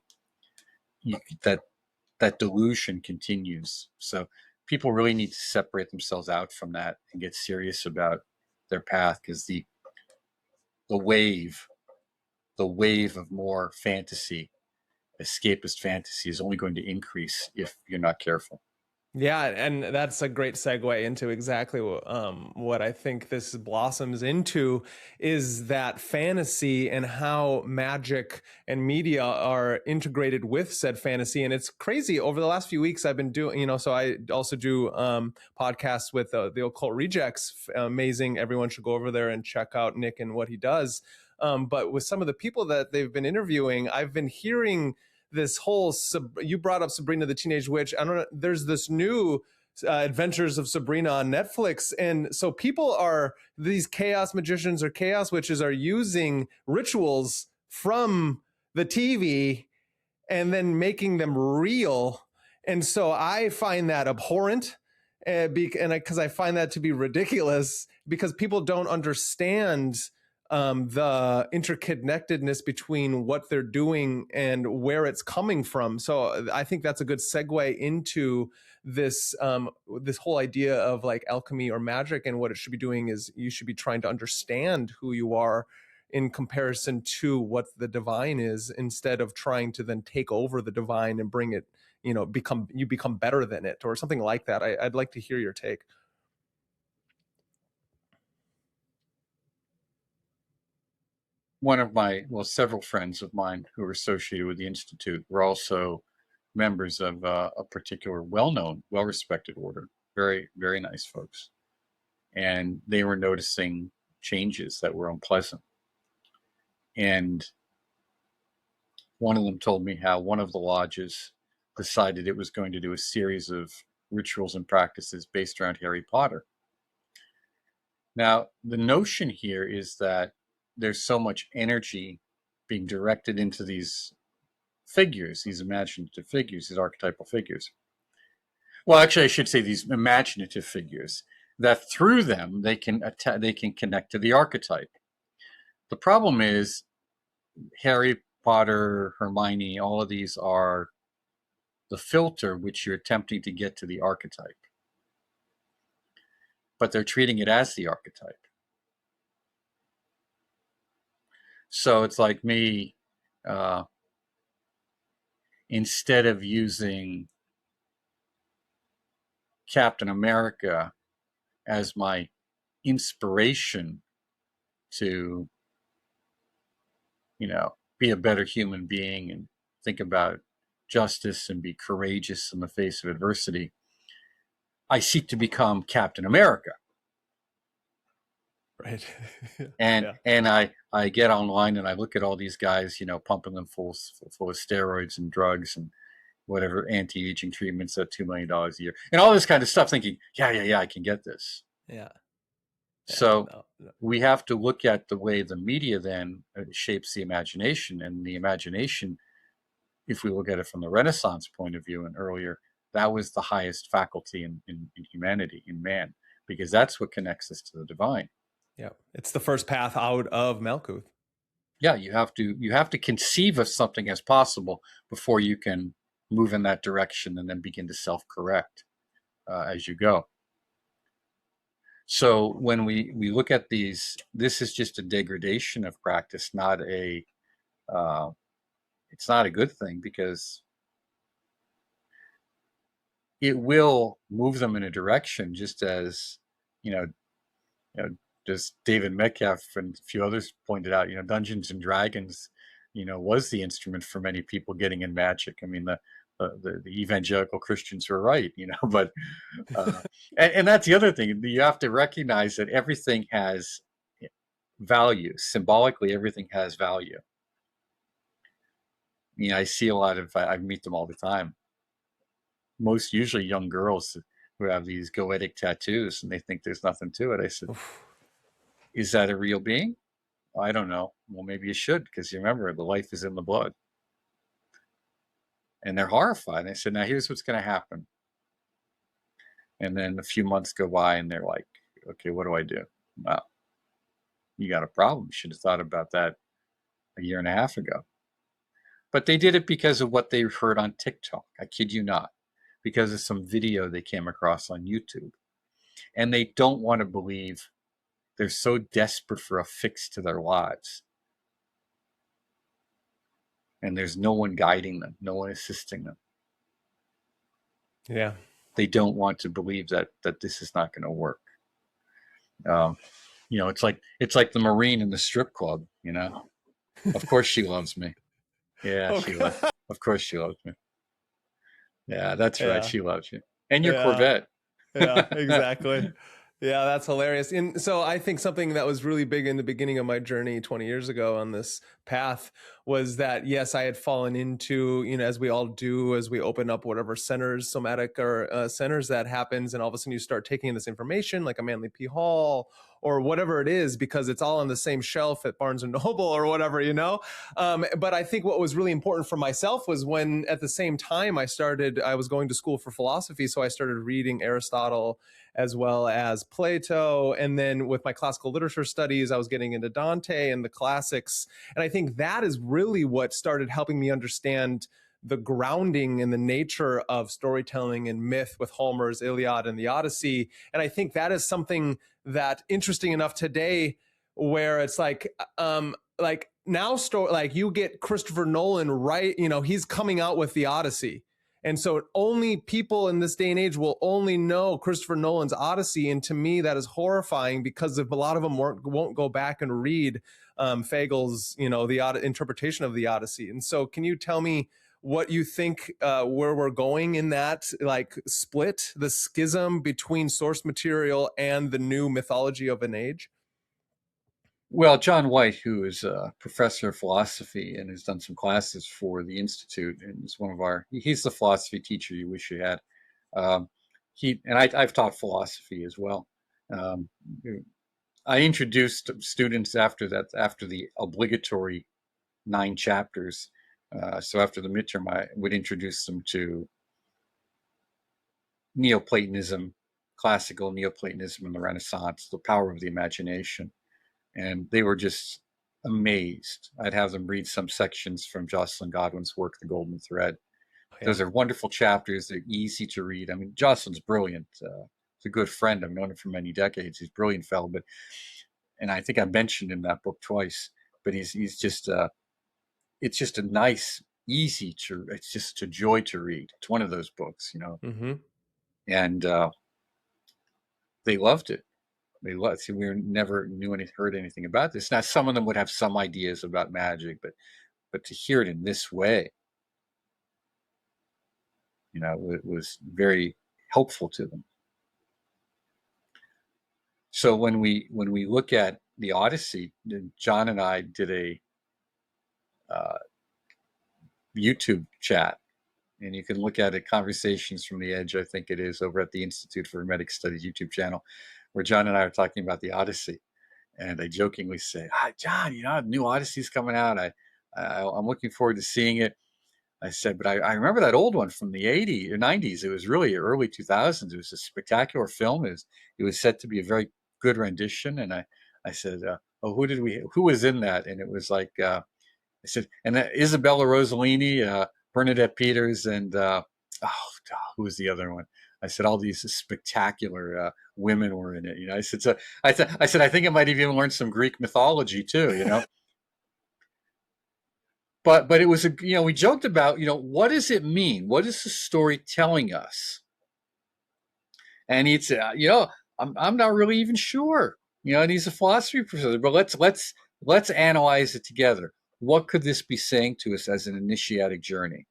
that delusion continues. So people really need to separate themselves out from that and get serious about their path, because the wave of more fantasy, escapist fantasy, is only going to increase if you're not careful.
Yeah, and that's a great segue into exactly what I think this blossoms into, is that fantasy and how magic and media are integrated with said fantasy. And it's crazy. Over the last few weeks, I've been doing, so I also do podcasts with the Occult Rejects. Amazing. Everyone should go over there and check out Nick and what he does. But with some of the people that they've been interviewing, I've been hearing this whole, you brought up Sabrina the Teenage Witch. I don't know. There's this new Adventures of Sabrina on Netflix. And so people are, these chaos magicians or chaos witches are using rituals from the TV and then making them real. And so I find that abhorrent. Because I find that to be ridiculous, because people don't understand the interconnectedness between what they're doing and where it's coming from. So I think that's a good segue into this this whole idea of like alchemy or magic. And what it should be doing is you should be trying to understand who you are in comparison to what the divine is, instead of trying to then take over the divine and bring it, become better than it or something like that. I'd like to hear your take.
One of several friends of mine who are associated with the Institute were also members of a particular well-known, well-respected order. Very, very nice folks. And they were noticing changes that were unpleasant. And one of them told me how one of the lodges decided it was going to do a series of rituals and practices based around Harry Potter. Now, the notion here is that there's so much energy being directed into these figures, these imaginative figures, these archetypal figures. Well, actually, I should say these imaginative figures, that through them they can connect to the archetype. The problem is Harry Potter, Hermione, all of these are the filter which you're attempting to get to the archetype. But they're treating it as the archetype. So it's like me, instead of using Captain America as my inspiration to, be a better human being and think about justice and be courageous in the face of adversity, I seek to become Captain America.
Right.
And
Yeah.
and I get online and I look at all these guys, you know, pumping them full of steroids and drugs and whatever anti-aging treatments at $2 million a year and all this kind of stuff, thinking, yeah, I can get this.
Yeah. Yeah.
So
No, no.
we have to look at the way the media then shapes the imagination, and the imagination, if we look at it from the Renaissance point of view and earlier, that was the highest faculty in humanity, in man, because that's what connects us to the divine.
Yeah. It's the first path out of Malkuth.
Yeah, you have to conceive of something as possible before you can move in that direction and then begin to self-correct as you go. So when we look at these, this is just a degradation of practice, not a it's not a good thing, because it will move them in a direction, just as you know, just David Metcalf and a few others pointed out, Dungeons and Dragons, was the instrument for many people getting in magic. I mean, the evangelical Christians were right, but and that's the other thing. You have to recognize that everything has value. Symbolically, everything has value. I mean, I see a lot of, I meet them all the time. Most usually young girls who have these goetic tattoos and they think there's nothing to it. I said, is that a real being? I don't know. Well, maybe you should, because you remember the life is in the blood. And they're horrified. I said, now here's what's going to happen. And then a few months go by and they're like, okay, what do I do? Well, you got a problem. You should have thought about that a year and a half ago. But they did it because of what they heard on TikTok. I kid you not. Because of some video they came across on YouTube. And they don't want to believe. They're so desperate for a fix to their lives. And there's no one guiding them, no one assisting them.
Yeah.
They don't want to believe that this is not going to work. It's like the Marine in the strip club, Of course she loves me. Yeah,
Okay.
of course she loves me. Yeah, that's right.
Yeah.
She loves you. And your
Yeah.
Corvette.
Yeah, exactly. Yeah, that's hilarious. And so I think something that was really big in the beginning of my journey 20 years ago on this path was that, yes, I had fallen into, as we all do, as we open up whatever centers, somatic or centers, that happens. And all of a sudden you start taking in this information like a Manly P. Hall or whatever it is, because it's all on the same shelf at Barnes and Noble or whatever, But I think what was really important for myself was when at the same time I was going to school for philosophy. So I started reading Aristotle as well as Plato. And then with my classical literature studies, I was getting into Dante and the classics. And I think that is really what started helping me understand the grounding and the nature of storytelling and myth with Homer's Iliad and the Odyssey. And I think that is something that interesting enough today, where it's like now you get Christopher Nolan, right? He's coming out with the Odyssey. And so only people in this day and age will only know Christopher Nolan's Odyssey. And to me, that is horrifying, because a lot of them won't go back and read Fagel's, the interpretation of the Odyssey. And so can you tell me what you think where we're going in that split, the schism between source material and the new mythology of an age?
Well, John White, who is a professor of philosophy and has done some classes for the Institute, and is he's the philosophy teacher you wish you had. I've taught philosophy as well. I introduced students after the obligatory 9 chapters. So after the midterm, I would introduce them to Neoplatonism, classical Neoplatonism in the Renaissance, the power of the imagination. And they were just amazed. I'd have them read some sections from Jocelyn Godwin's work, The Golden Thread. Yeah. Those are wonderful chapters. They're easy to read. I mean, Jocelyn's brilliant. He's a good friend. I've known him for many decades. He's a brilliant fellow. And I think I mentioned in that book twice, but he's just, it's just a nice, it's just a joy to read. It's one of those books,
Mm-hmm.
And they loved it. We never heard anything about this. Now, some of them would have some ideas about magic, but to hear it in this way, it was very helpful to them. So when we look at the Odyssey, John and I did a YouTube chat, and you can look at it, Conversations from the Edge, I think it is, over at the Institute for Hermetic Studies YouTube channel, where John and I are talking about the Odyssey. And I jokingly say, John, the new Odyssey's coming out. I'm looking forward to seeing it. I said, but I remember that old one from the 80s or 90s. It was really early 2000s. It was a spectacular film. It was said to be a very good rendition. And I said, who was in that? And it was like, I said, and Isabella Rossellini, Bernadette Peters, and who was the other one? I said all these spectacular women were in it. I said, I said I think I might have even learned some Greek mythology too. But it was we joked about what does it mean? What is the story telling us? And he'd say, I'm not really even sure. And he's a philosophy professor. But let's analyze it together. What could this be saying to us as an initiatic journey?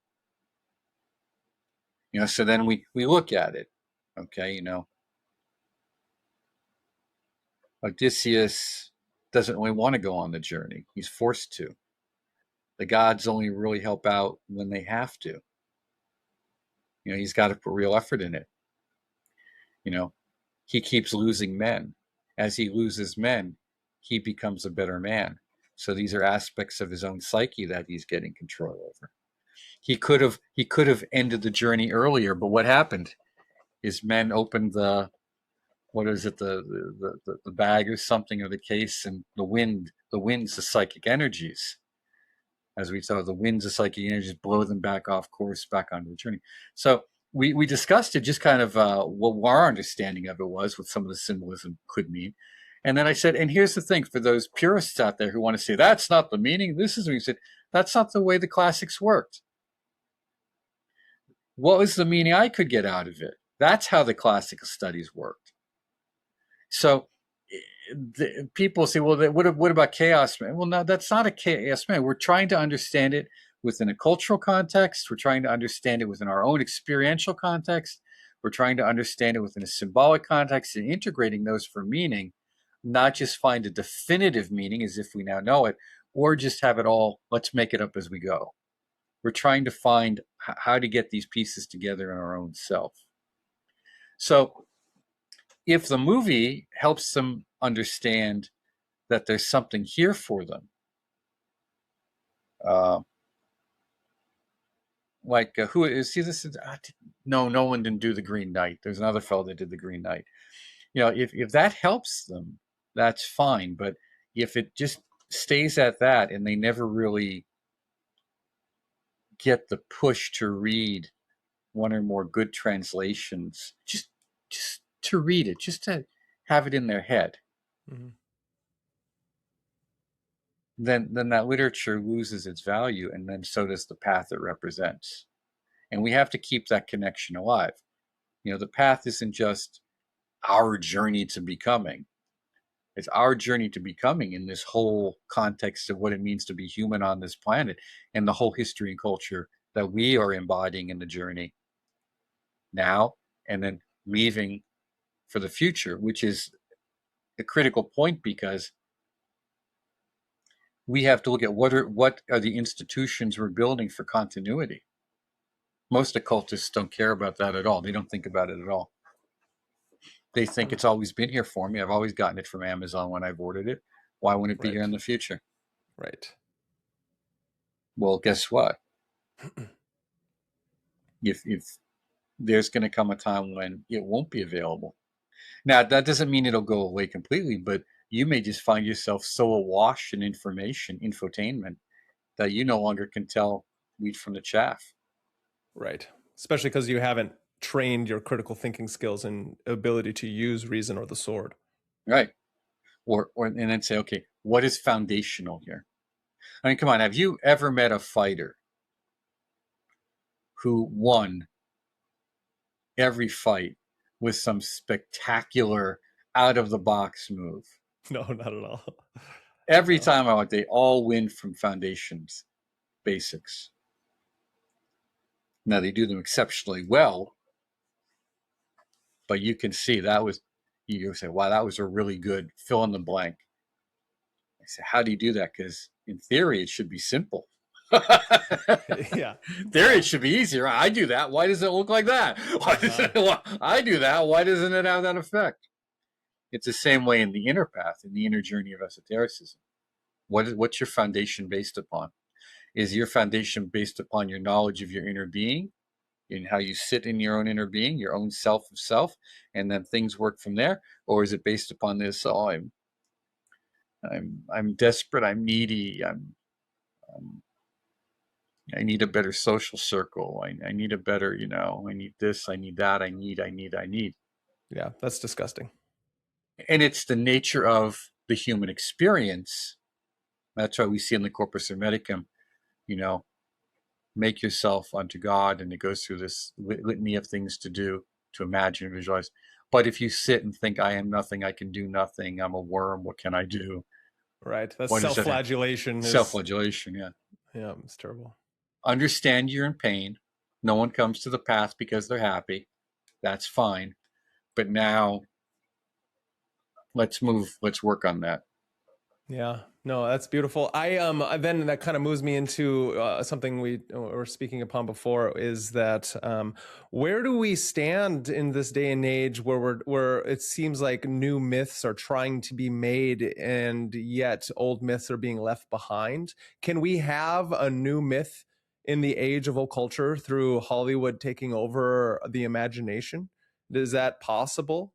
So then we look at it. Okay, Odysseus doesn't really want to go on the journey. He's forced to. The gods only really help out when they have to. He's got to put real effort in it. He keeps losing men. As he loses men, he becomes a better man. So these are aspects of his own psyche that he's getting control over. He could have ended the journey earlier, but what happened? His men opened the bag or something, or the case, and the wind's the psychic energies. As we saw, the winds of psychic energies blow them back off course, back onto the journey. So we discussed it, just kind of what our understanding of it was, what some of the symbolism could mean. And then I said, and here's the thing, for those purists out there who want to say, that's not the meaning, this is what you said, that's not the way the classics worked. What was the meaning I could get out of it? That's how the classical studies worked. So people say, well, what about chaos man? Well, no, that's not a chaos man. We're trying to understand it within a cultural context. We're trying to understand it within our own experiential context. We're trying to understand it within a symbolic context and integrating those for meaning, not just find a definitive meaning as if we now know it, or just have it all, let's make it up as we go. We're trying to find how to get these pieces together in our own self. So if the movie helps them understand that there's something here for them, who is, see this? No one didn't do The Green Knight. There's another fellow that did The Green Knight. If that helps them, that's fine. But if it just stays at that and they never really get the push to read one or more good translations, just to read it, just to have it in their head, then that literature loses its value, and then so does the path it represents. And we have to keep that connection alive. The path isn't just our journey to becoming. It's our journey to becoming in this whole context of what it means to be human on this planet and the whole history and culture that we are embodying in the journey now, and then leaving for the future, which is a critical point, because we have to look at what are the institutions we're building for continuity. Most occultists don't care about that at all. They don't think about it at all. They think it's always been here for me. I've always gotten it from Amazon when I've ordered it. Why wouldn't it be here in the future?
Right.
Well, guess what? if there's going to come a time when it won't be available. Now, that doesn't mean it'll go away completely, but you may just find yourself so awash in infotainment, that you no longer can tell wheat from the chaff.
Right. Especially because you haven't trained your critical thinking skills and ability to use reason or the sword.
Right. And then say, okay, what is foundational here? I mean, come on, have you ever met a fighter who won every fight with some spectacular out-of-the-box move?
No, not at all.
Every time they all win from foundations, basics. Now, they do them exceptionally well, but you can see that was, You say, wow, that was a really good fill in the blank. I say, how do you do that? Because in theory, it should be simple.
Yeah.
Theory, it should be easier. I do that. Why does it look like that? I do that. Why doesn't it have that effect? It's the same way in the inner path, in the inner journey of esotericism. What's your foundation based upon? Is your foundation based upon your knowledge of your inner being, in how you sit in your own inner being, your own self of self, and then things work from there? Or is it based upon this? Oh, I'm desperate. I'm needy. I need a better social circle. I need a better, I need this. I need that. I need.
Yeah, that's disgusting.
And it's the nature of the human experience. That's why we see in the Corpus Hermeticum, make yourself unto God, and it goes through this litany of things to do, to imagine and visualize. But if you sit and think, I am nothing, I can do nothing, I'm a worm, what can I do?
Right. That's self-flagellation.
Self-flagellation, yeah.
Yeah, it's terrible.
Understand you're in pain. No one comes to the path because they're happy. That's fine. But now, let's work on that.
Yeah, no, that's beautiful. Then that kind of moves me into something we were speaking upon before, is that where do we stand in this day and age where it seems like new myths are trying to be made and yet old myths are being left behind? Can we have a new myth in the age of occult culture through Hollywood taking over the imagination? Is that possible?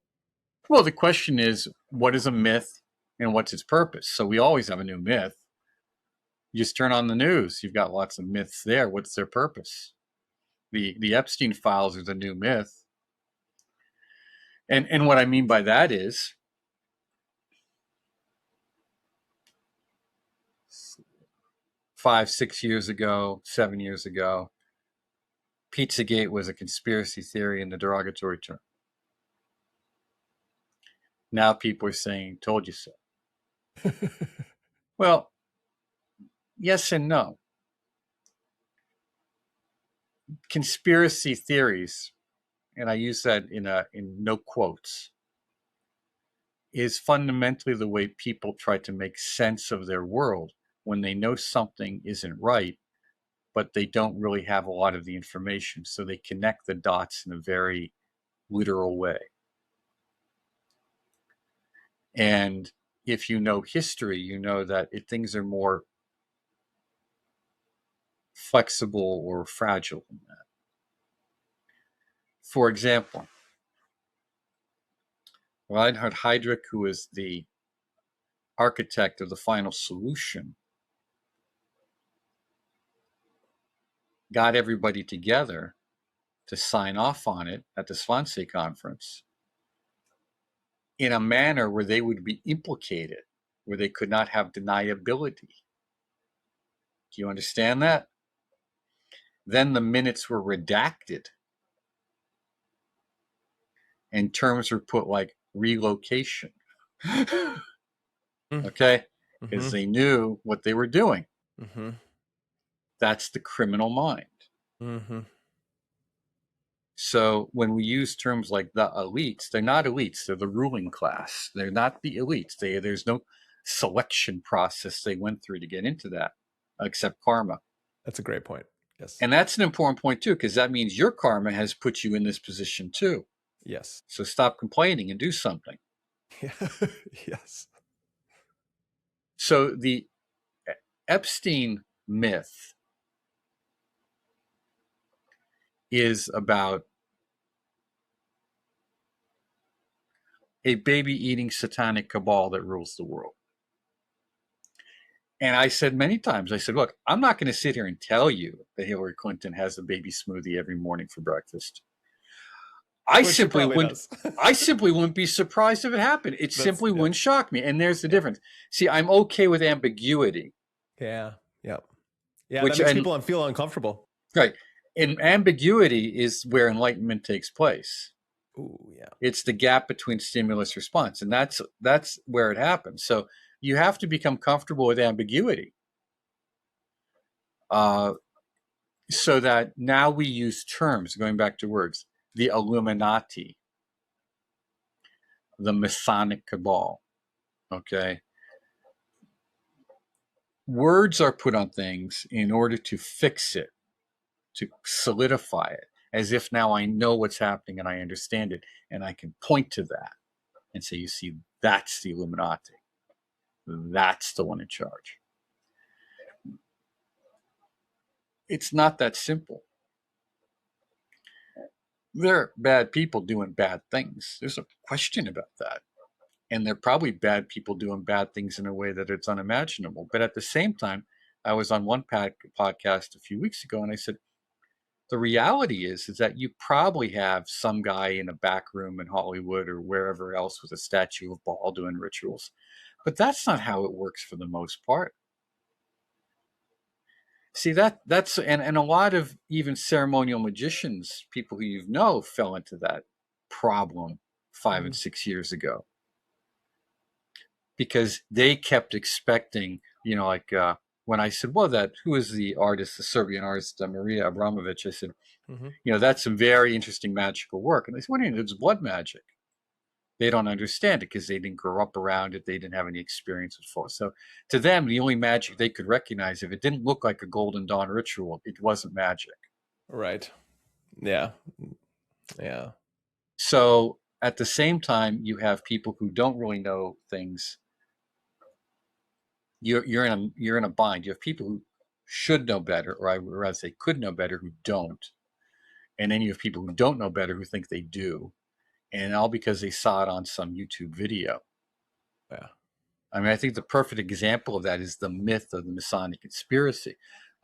Well, the question is, what is a myth and what's its purpose? So we always have a new myth. You just turn on the news, you've got lots of myths there. What's their purpose? The Epstein files are the new myth. And what I mean by that is, 5, 6 years ago, 7 years ago, Pizzagate was a conspiracy theory in the derogatory term. Now people are saying, told you so. Well, yes and no. Conspiracy theories, and I use that in no quotes, is fundamentally the way people try to make sense of their world when they know something isn't right, but they don't really have a lot of the information. So they connect the dots in a very literal way. And if you know history, you know that things are more flexible or fragile than that. For example, Reinhard Heydrich, who is the architect of the final solution, got everybody together to sign off on it at the Swansea conference in a manner where they would be implicated, where they could not have deniability. Do you understand that? Then the minutes were redacted and terms were put like relocation. Okay? Because they knew what they were doing. That's the criminal mind. So when we use terms like the elites, they're not elites. They're the ruling class. They're not the elites. There's no selection process they went through to get into that, except karma.
That's a great point. Yes.
And that's an important point too, because that means your karma has put you in this position too.
Yes.
So stop complaining and do something.
Yes.
So the Epstein myth is about a baby-eating satanic cabal that rules the world. And I said many times, look, I'm not going to sit here and tell you that Hillary Clinton has a baby smoothie every morning for breakfast. I simply wouldn't be surprised if it happened. It simply wouldn't shock me. And there's the difference. See, I'm okay with ambiguity.
Yeah. Yep. Yeah. That makes people feel uncomfortable.
Right. And ambiguity is where enlightenment takes place.
Ooh, yeah.
It's the gap between stimulus response. And that's where it happens. So you have to become comfortable with ambiguity. So that now we use terms, going back to words, the Illuminati, the Masonic cabal. Okay. Words are put on things in order to fix it, to solidify it, as if now I know what's happening and I understand it, and I can point to that and say, you see, that's the Illuminati. That's the one in charge. It's not that simple. There are bad people doing bad things. There's a question about that. And they're probably bad people doing bad things in a way that it's unimaginable. But at the same time, I was on one podcast a few weeks ago, and I said, the reality is that you probably have some guy in a back room in Hollywood or wherever else with a statue of Baal doing rituals. But that's not how it works for the most part. See, that's and a lot of even ceremonial magicians, people who you know, fell into that problem 5 and 6 years ago. Because they kept expecting, like when I said, well, who is the artist, the Serbian artist, Maria Abramovic, I said, that's some very interesting magical work. And they said, what do you mean? It's blood magic. They don't understand it because they didn't grow up around it. They didn't have any experience with it. So to them, the only magic they could recognize, if it didn't look like a Golden Dawn ritual, it wasn't magic.
Right. Yeah. Yeah.
So at the same time, you have people who don't really know things. You're in a bind. You have people who should know better, or I would rather say could know better, who don't. And then you have people who don't know better who think they do. And all because they saw it on some YouTube video.
Yeah.
I mean, I think the perfect example of that is the myth of the Masonic conspiracy.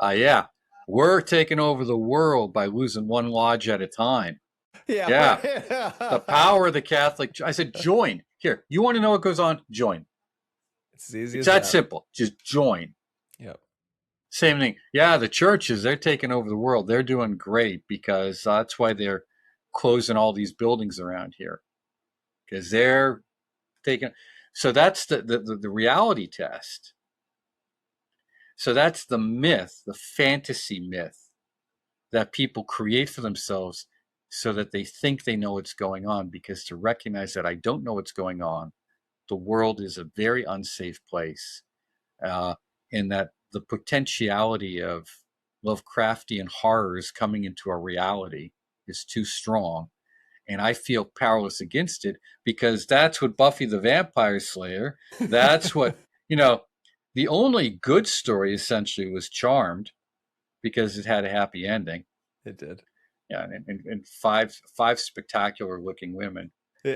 Yeah, we're taking over the world by losing one lodge at a time. Yeah. The power of the Catholic. I said, join. Here, you want to know what goes on? Join.
It's as easy
It's
as
that simple. Just join.
Yep.
Same thing. Yeah, the churches, they're taking over the world. They're doing great because that's why they're closing all these buildings around here. Because they're taking. So that's the reality test. So that's the myth, the fantasy myth that people create for themselves so that they think they know what's going on, because to recognize that I don't know what's going on, the world is a very unsafe place, and that the potentiality of Lovecraftian horrors coming into our reality is too strong. And I feel powerless against it because that's what Buffy the Vampire Slayer, that's what, the only good story essentially was Charmed because it had a happy ending.
It did.
Yeah, and five spectacular looking women. Yeah.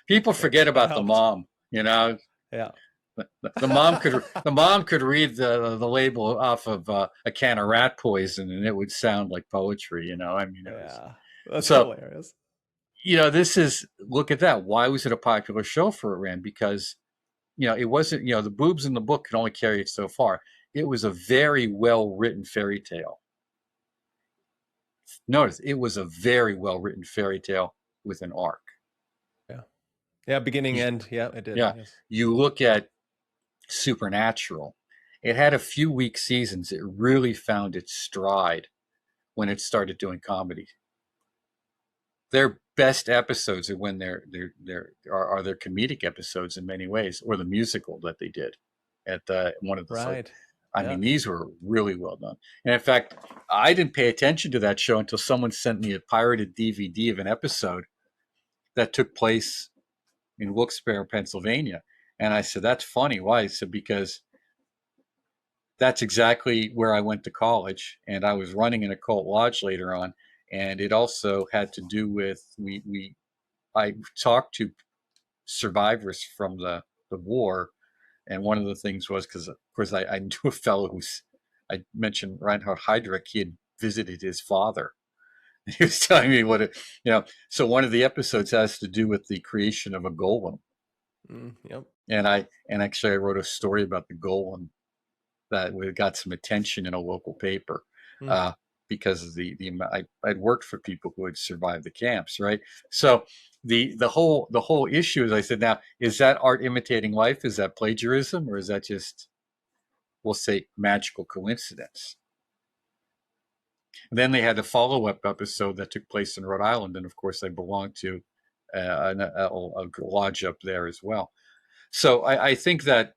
People forget about the mom,
Yeah.
The mom could read the label off of a can of rat poison and it would sound like poetry, I mean,
that's hilarious.
This is, look at that. Why was it a popular show for Iran? Because, it wasn't, the boobs in the book could only carry it so far. It was a very well written fairy tale. Notice it was a very well written fairy tale with an arc.
Yeah, beginning, end. Yeah, it did.
Yeah.
Yes.
You look at Supernatural. It had a few weak seasons. It really found its stride when it started doing comedy. Their best episodes are when they're their comedic episodes in many ways, or the musical that they did at one of the.
Right.
I mean, these were really well done. And in fact, I didn't pay attention to that show until someone sent me a pirated DVD of an episode that took place in Wilkes-Barre, Pennsylvania. And I said, that's funny. Why? I said, because that's exactly where I went to college, and I was running an occult lodge later on. And it also had to do with, I talked to survivors from the war. And one of the things was, because of course I knew a fellow I mentioned Reinhard Heydrich, he had visited his father. He was telling me so one of the episodes has to do with the creation of a golem.
Yep.
And actually I wrote a story about the golem that got some attention in a local paper, because of I'd worked for people who had survived the camps, right? So the whole issue is, I said, now, is that art imitating life? Is that plagiarism, or is that just, we'll say, magical coincidence? And then they had a follow-up episode that took place in Rhode Island, and of course I belonged to a lodge up there as well. So I think that,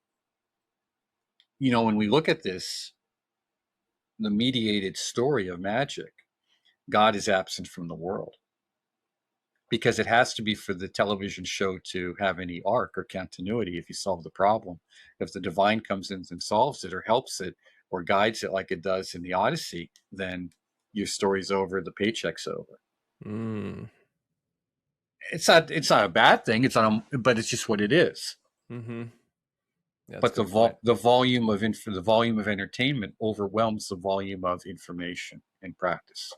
when we look at this, the mediated story of magic, God is absent from the world, because it has to be for the television show to have any arc or continuity. If you solve the problem, if the divine comes in and solves it or helps it or guides it like it does in the Odyssey, then your story's over, the paycheck's over.
Mm.
It's not a bad thing. But it's just what it is.
Mm-hmm. Yeah,
But the volume of entertainment overwhelms the volume of information and practice.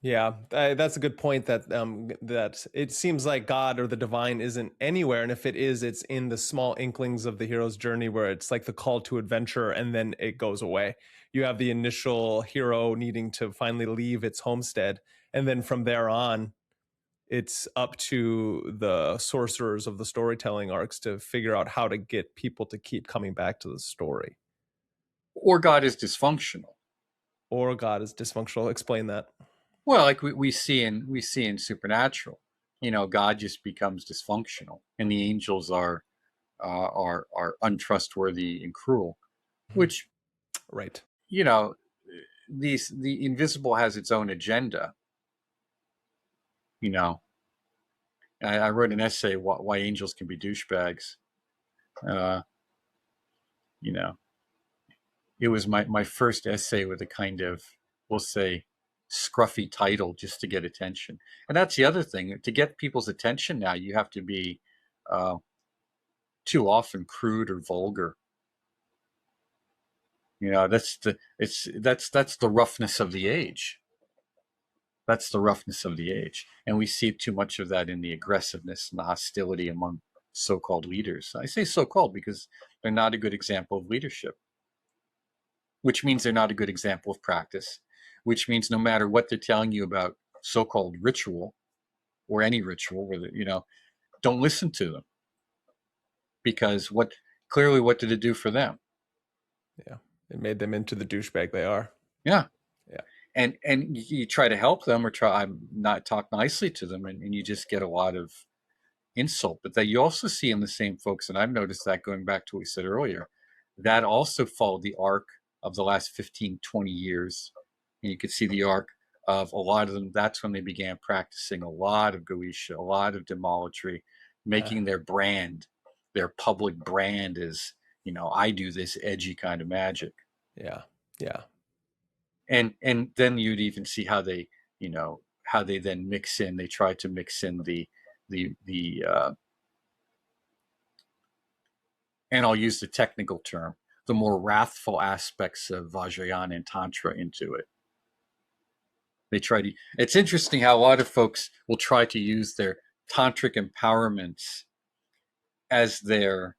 Yeah, that's a good point. That it seems like God or the divine isn't anywhere, and if it is, it's in the small inklings of the hero's journey, where it's like the call to adventure, and then it goes away. You have the initial hero needing to finally leave its homestead, and then from there on, it's up to the sorcerers of the storytelling arcs to figure out how to get people to keep coming back to the story.
Or God is dysfunctional.
Or God is dysfunctional. Explain that.
Well, like we see in Supernatural, God just becomes dysfunctional, and the angels are untrustworthy and cruel, which,
right,
the invisible has its own agenda. I wrote an essay, why angels can be douchebags. It was my first essay with a kind of, we'll say, scruffy title just to get attention. And that's the other thing. To get people's attention now, you have to be too often crude or vulgar. That's the roughness of the age. That's the roughness of the age. And we see too much of that in the aggressiveness and the hostility among so-called leaders. I say so-called because they're not a good example of leadership, which means they're not a good example of practice, which means no matter what they're telling you about so-called ritual or any ritual, don't listen to them, because what did it do for them?
Yeah, it made them into the douchebag they are.
Yeah.
Yeah.
And you try to help them or try not talk nicely to them, and you just get a lot of insult. But that you also see in the same folks, and I've noticed that going back to what we said earlier, that also followed the arc of the last 15, 20 years. And you could see the arc of a lot of them. That's when they began practicing a lot of Goetia, a lot of demolatry, making their brand, their public brand is, I do this edgy kind of magic.
Yeah. Yeah.
And then you'd even see how they then mix in. They try to mix in the and I'll use the technical term, the more wrathful aspects of Vajrayana and Tantra into it. It's interesting how a lot of folks will try to use their tantric empowerments as their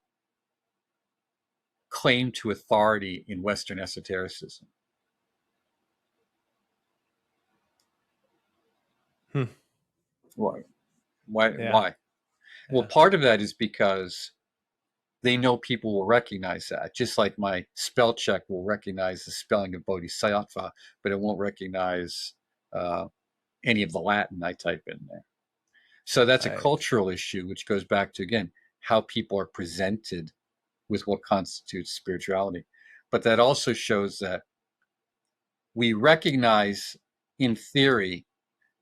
claim to authority in Western esotericism. Why?
Yeah.
Why? Well, part of that is because they know people will recognize that. Just like my spell check will recognize the spelling of Bodhisattva, but it won't recognize any of the Latin I type in there. So that's a cultural issue, which goes back to, again, how people are presented with what constitutes spirituality. But that also shows that we recognize, in theory,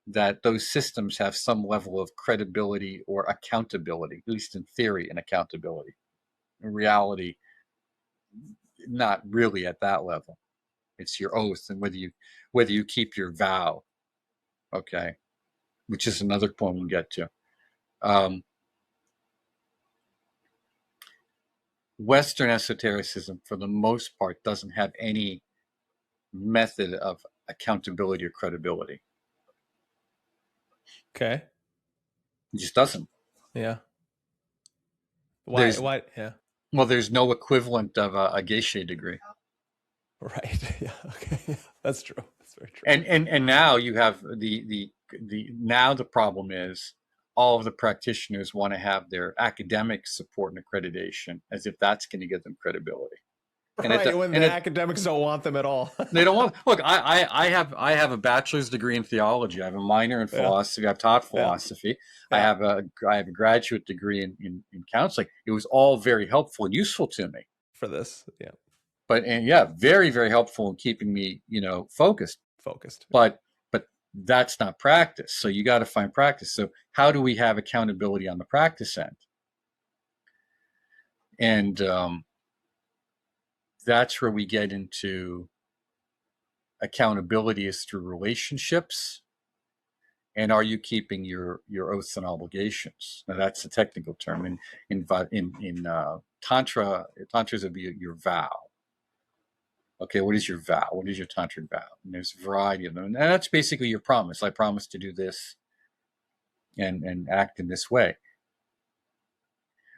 that those systems have some level of credibility or accountability, at least in theory, and accountability. In reality, not really at that level. It's your oath and whether you keep your vow. Okay, which is another point we'll get to. Western esotericism, for the most part, doesn't have any method of accountability or credibility.
Okay.
It just doesn't.
Yeah. Why? Yeah.
Well, there's no equivalent of a geisha degree.
Right. Yeah. Okay. That's true. That's very true.
And now you have now the problem is all of the practitioners want to have their academic support and accreditation as if that's going to give them credibility. And
Right, when
and
the academics don't want them at all.
they don't want. Look, I have a bachelor's degree in theology. I have a minor in
Yeah,
philosophy. I've taught
yeah,
philosophy.
yeah.
I have a graduate degree in counseling. It was all very helpful and useful to me.
For this, yeah,
But and yeah, very very helpful in keeping me focused.
focused.
But that's not practice. So you got to find practice. So how do we have accountability on the practice end? And that's where we get into accountability is through relationships. And are you keeping your oaths and obligations? Now that's a technical term. In tantra, tantras would be your vow. Okay, what is your vow? What is your tantric vow? And there's a variety of them, and that's basically your promise. I promise to do this and act in this way.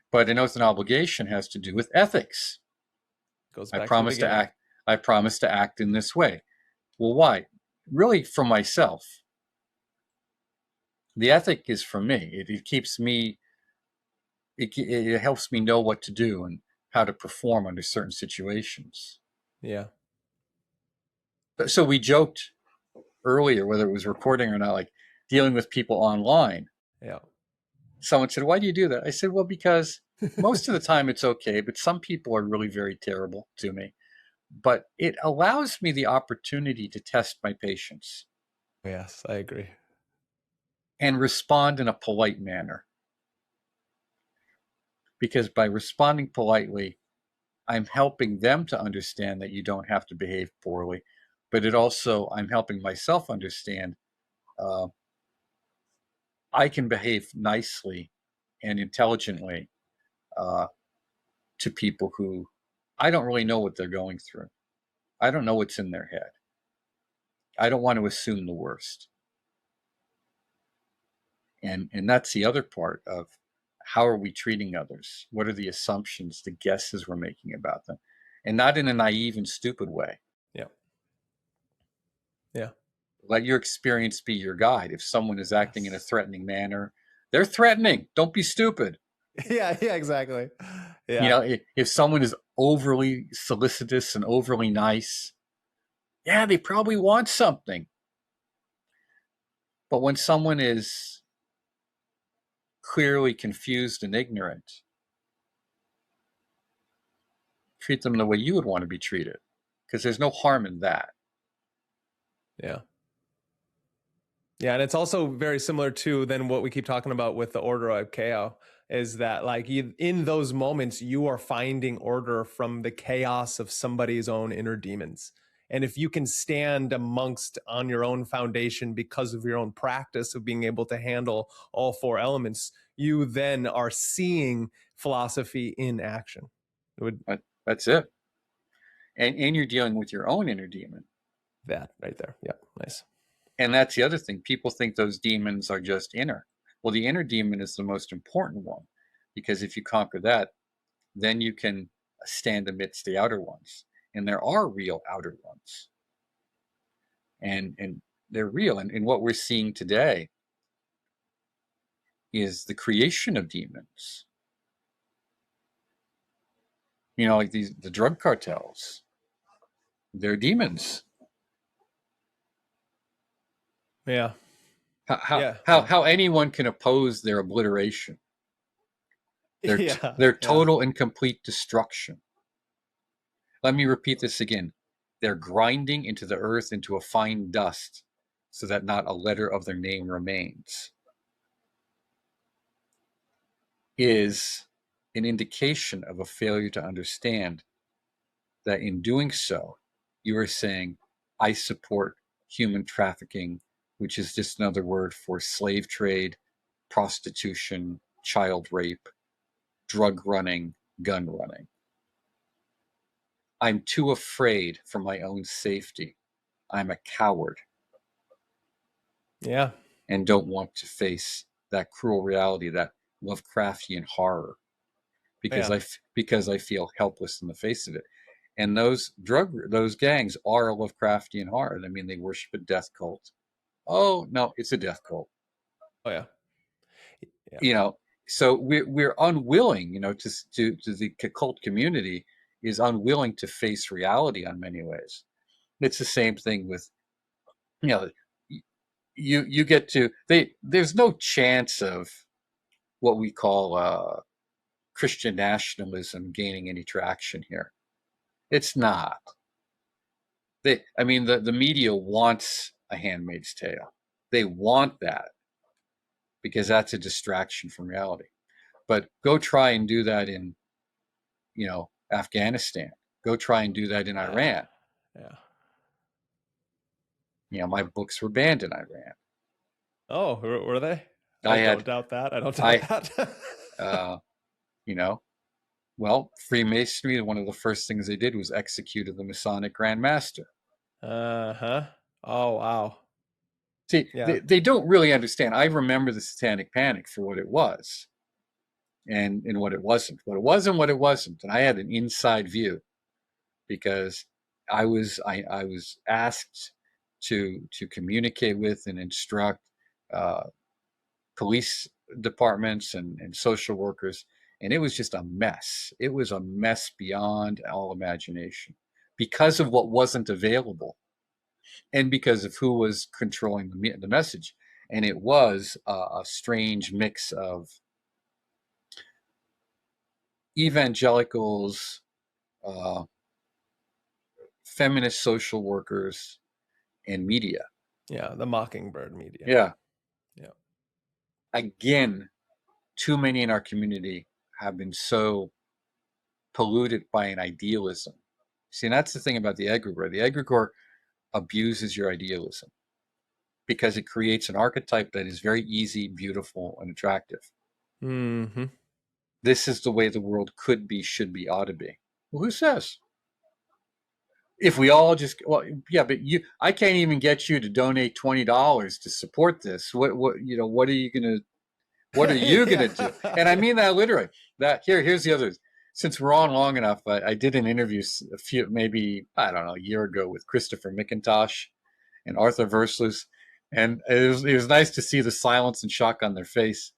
But an oath and obligation has to do with ethics.
Goes
I
back
promise
to the
to
beginning.
act. I promise to act in this way. Well, why? Really, for myself. The ethic is for me. It keeps me. It helps me know what to do and how to perform under certain situations.
Yeah,
So we joked earlier, whether it was recording or not, like dealing with people online.
yeah,
Someone said, "Why do you do that?" I said, "Well, because most of the time it's okay, but some people are really very terrible to me. But it allows me the opportunity to test my patience
yes, I agree.
and respond in a polite manner. Because by responding politely, I'm helping them to understand that you don't have to behave poorly, but I'm helping myself understand uh, I can behave nicely and intelligently uh, to people who I don't really know what they're going through. I don't know what's in their head. I don't want to assume the worst. And that's the other part of how are we treating others? What are the assumptions, the guesses we're making about them? And not in a naive and stupid way.
Yeah, yeah,
Let your experience be your guide. If someone is acting in a
yes.
threatening manner, they're threatening. Don't be stupid.
Yeah, yeah, exactly. Yeah,
If someone is overly solicitous and overly nice, yeah, they probably want something. But when someone is clearly confused and ignorant, treat them the way you would want to be treated, because there's no harm in that.
yeah. Yeah, and it's also very similar to then what we keep talking about with the order of chaos is that like in those moments you are finding order from the chaos of somebody's own inner demons. And if you can stand amongst on your own foundation because of your own practice of being able to handle all four elements, you then are seeing philosophy in action. It would
That's it. And you're dealing with your own inner demon.
that right there. Yeah, nice.
And that's the other thing. People think those demons are just inner. Well, the inner demon is the most important one, because if you conquer that, then you can stand amidst the outer ones. And there are real outer ones. And they're real. And what we're seeing today is the creation of demons. Like the drug cartels. They're demons.
Yeah.
How
Yeah.
how how anyone can oppose their obliteration,
Yeah.
their
Yeah.
total and complete destruction. Let me repeat this again. They're grinding into the earth into a fine dust so that not a letter of their name remains, is an indication of a failure to understand that in doing so, you are saying, I support human trafficking, which is just another word for slave trade, prostitution, child rape, drug running, gun running. I'm too afraid for my own safety. I'm a coward
Yeah.
and don't want to face that cruel reality, that Lovecraftian horror,
Yeah.
because I feel helpless in the face of it. And those gangs are a Lovecraftian horror. I mean, they worship a death cult. Oh no, it's a death cult.
Oh yeah. Yeah.
You know, so we're unwilling, to the occult community is unwilling to face reality on many ways. It's the same thing with, you know, you get to, there's no chance of what we call Christian nationalism gaining any traction here. It's not. I mean, the media wants A Handmaid's Tale. They want that because that's a distraction from reality. But go try and do that in, Afghanistan. Go try and do that in Iran.
Yeah.
My books were banned in Iran.
Oh, were they?
I
don't doubt that. I don't doubt that.
Well, Freemasonry, one of the first things they did was executed the Masonic Grand Master.
Uh-huh. Oh, wow.
See,
yeah.
they don't really understand. I remember the Satanic Panic for what it was and what it wasn't. What it was and what it wasn't. And I had an inside view because I was asked to communicate with and instruct police departments and social workers, and it was just a mess. It was a mess beyond all imagination because of what wasn't available and because of who was controlling the message. And it was a strange mix of evangelicals, feminist social workers, and media.
Yeah, the Mockingbird media.
Yeah.
Yeah.
Again, too many in our community have been so polluted by an idealism. See, and that's the thing about the egregore. The egregore abuses your idealism because it creates an archetype that is very easy, beautiful, and attractive.
Mm-hmm.
This is the way the world could be, should be, ought to be. Well, who says? If we all just, well, yeah, but I can't even get you to donate $20 to support this. What are you gonna do? And I mean that literally. Here's the other. Since we're on long enough, I did an interview a year ago with Christopher McIntosh and Arthur Versluis, and it was nice to see the silence and shock on their face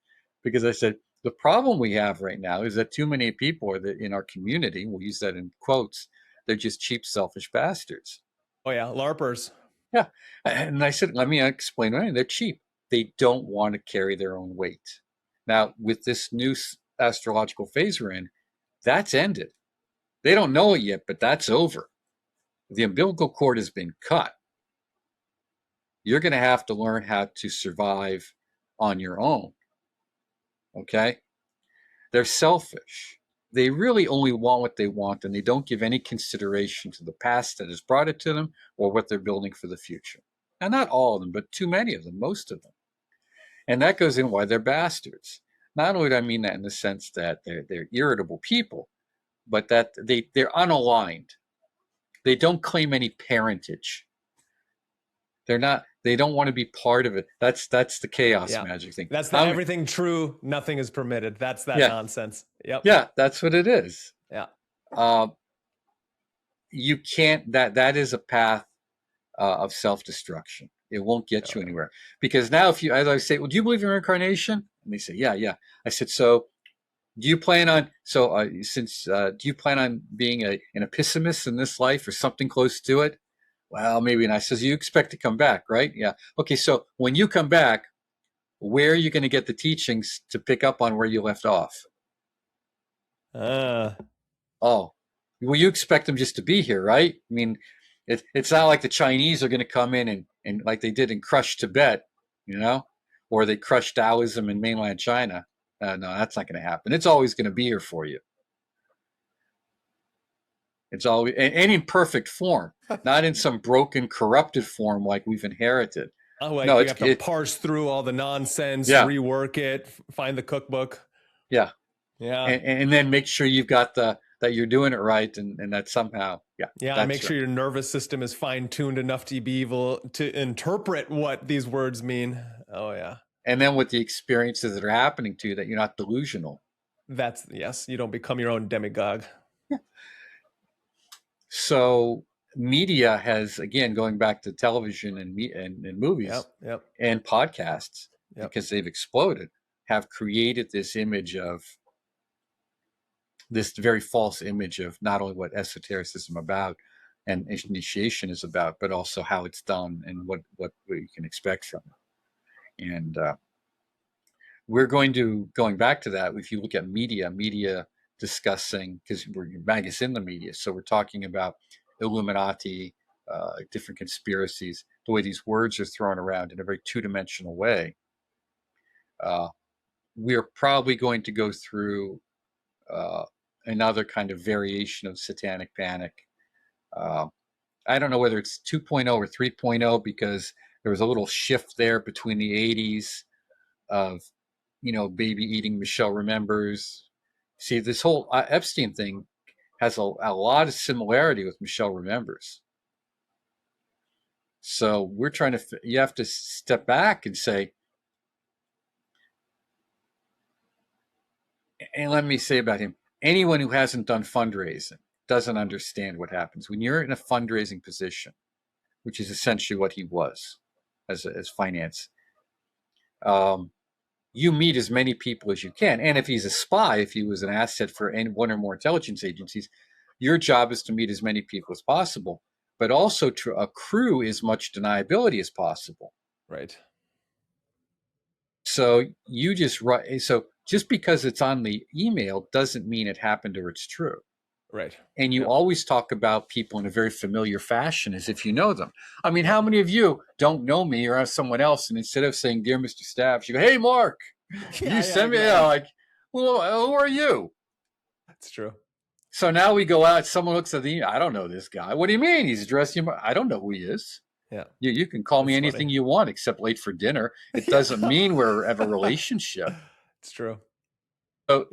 because I said the problem we have right now is that too many people in our community, we'll use that in quotes, they're just cheap, selfish bastards.
Oh yeah, LARPers.
Yeah, and I said, let me explain why. They're cheap. They don't want to carry their own weight. Now, with this new astrological phase we're in, that's ended. They don't know it yet, but that's over. The umbilical cord has been cut. You're going to have to learn how to survive on your own. Okay? They're selfish. They really only want what they want, and they don't give any consideration to the past that has brought it to them or what they're building for the future. Now, not all of them, but too many of them, most of them. And that goes in why they're bastards. Not only do I mean that in the sense that they're irritable people, but that they're unaligned. They don't claim any parentage. They don't want to be part of it. That's the chaos magic thing.
That's everything true, nothing is permitted. That's that nonsense. Yep.
Yeah, that's what it is.
Yeah.
You can't, that is a path of self-destruction. It won't get you anywhere. Because now as I say, well, do you believe in reincarnation? And they say, yeah. I said, so do you plan on being an pessimist in this life or something close to it? Well, maybe. And I says, you expect to come back, right? Yeah. Okay. So when you come back, where are you going to get the teachings to pick up on where you left off? Oh, well, you expect them just to be here, right? I mean, it's not like the Chinese are going to come in and like they did and crush Tibet, or they crushed Taoism in mainland China. No, that's not going to happen. It's always going to be here for you. It's always, and in perfect form, not in some broken, corrupted form like we've inherited.
Oh, like you have to parse through all the nonsense, rework it, find the cookbook.
Yeah.
Yeah.
And then make sure you've got that you're doing it right and that somehow,
and make sure your nervous system is fine-tuned enough to be able to interpret what these words mean. Oh, yeah.
And then with the experiences that are happening to you, that you're not delusional.
You don't become your own demagogue.
Yeah. So media has, again, going back to television and movies and podcasts, because they've exploded, have created this image of this very false image of not only what esotericism about and initiation is about, but also how it's done and what you can expect from it. And we're going back to that. If you look at media discussing, because we're MagusintheMedia, so we're talking about Illuminati, different conspiracies, the way these words are thrown around in a very two-dimensional way. We're probably going to go through another kind of variation of satanic panic. I don't know whether it's 2.0 or 3.0, because there was a little shift there between the 80s of, baby eating Michelle Remembers. See, this whole Epstein thing has a lot of similarity with Michelle Remembers. So we're trying to, you have to step back and say, and let me say about him, anyone who hasn't done fundraising doesn't understand what happens when you're in a fundraising position, which is essentially what he was as finance. You meet as many people as you can. And if he's a spy, if he was an asset for one or more intelligence agencies, your job is to meet as many people as possible, but also to accrue as much deniability as possible.
Right.
So you just write. So just because it's on the email doesn't mean it happened or it's true.
Right.
And you always talk about people in a very familiar fashion as if you know them. I mean, how many of you don't know me or someone else, and instead of saying, "Dear Mr. Stavish," you go, "Hey, Mark, you send me," like, well, who are you?
That's true.
So now we go out, someone looks at the, I don't know this guy. What do you mean? He's dressed, I don't know who he is.
Yeah.
You can call me anything you want except late for dinner. It doesn't mean we have a relationship.
It's true.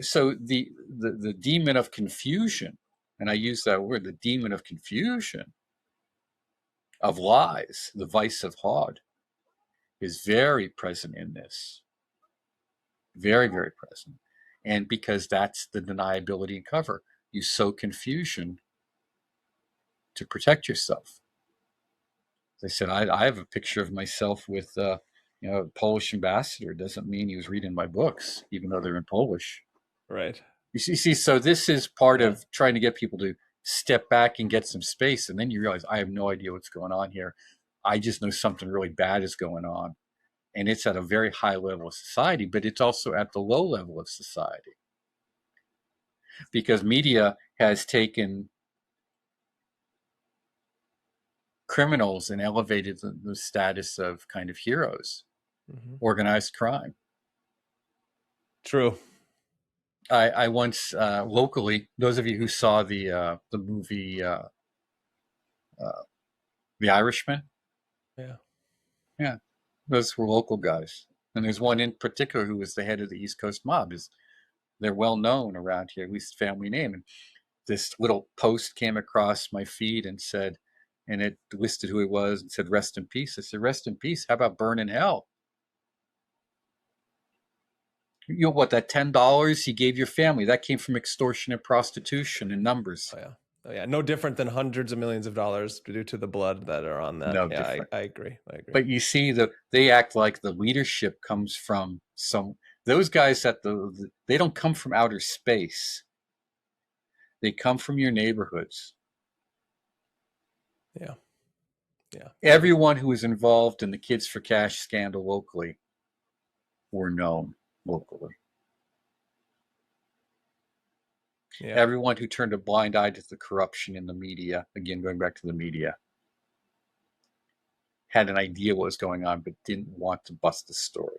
So the demon of confusion, and I use that word, the demon of confusion, of lies, the vice of Hod, is very present in this. Very, very present. And because that's the deniability and cover. You sow confusion to protect yourself. As I said, I have a picture of myself with a Polish ambassador. It doesn't mean he was reading my books, even though they're in Polish.
Right.
You see, so this is part of trying to get people to step back and get some space. And then you realize, I have no idea what's going on here. I just know something really bad is going on. And it's at a very high level of society, but it's also at the low level of society. Because media has taken criminals and elevated the status of kind of heroes, organized crime.
True.
I once locally, those of you who saw the movie The Irishman, yeah, those were local guys, and there's one in particular who was the head of the East Coast mob. They're well known around here, at least family name. And this little post came across my feed and said, and it listed who it was and said, "Rest in peace." I said, "Rest in peace? How about burn in hell?" You know what, that $10 he gave your family, that came from extortion and prostitution in numbers.
Oh yeah. No different than hundreds of millions of dollars due to the blood that are on that.
No
yeah,
different.
I agree.
But you see, they act like the leadership comes from those guys they don't come from outer space. They come from your neighborhoods.
Yeah.
Everyone who was involved in the Kids for Cash scandal locally were known locally. Yeah. Everyone who turned a blind eye to the corruption in the media, again, going back to the media, had an idea what was going on, but didn't want to bust the story.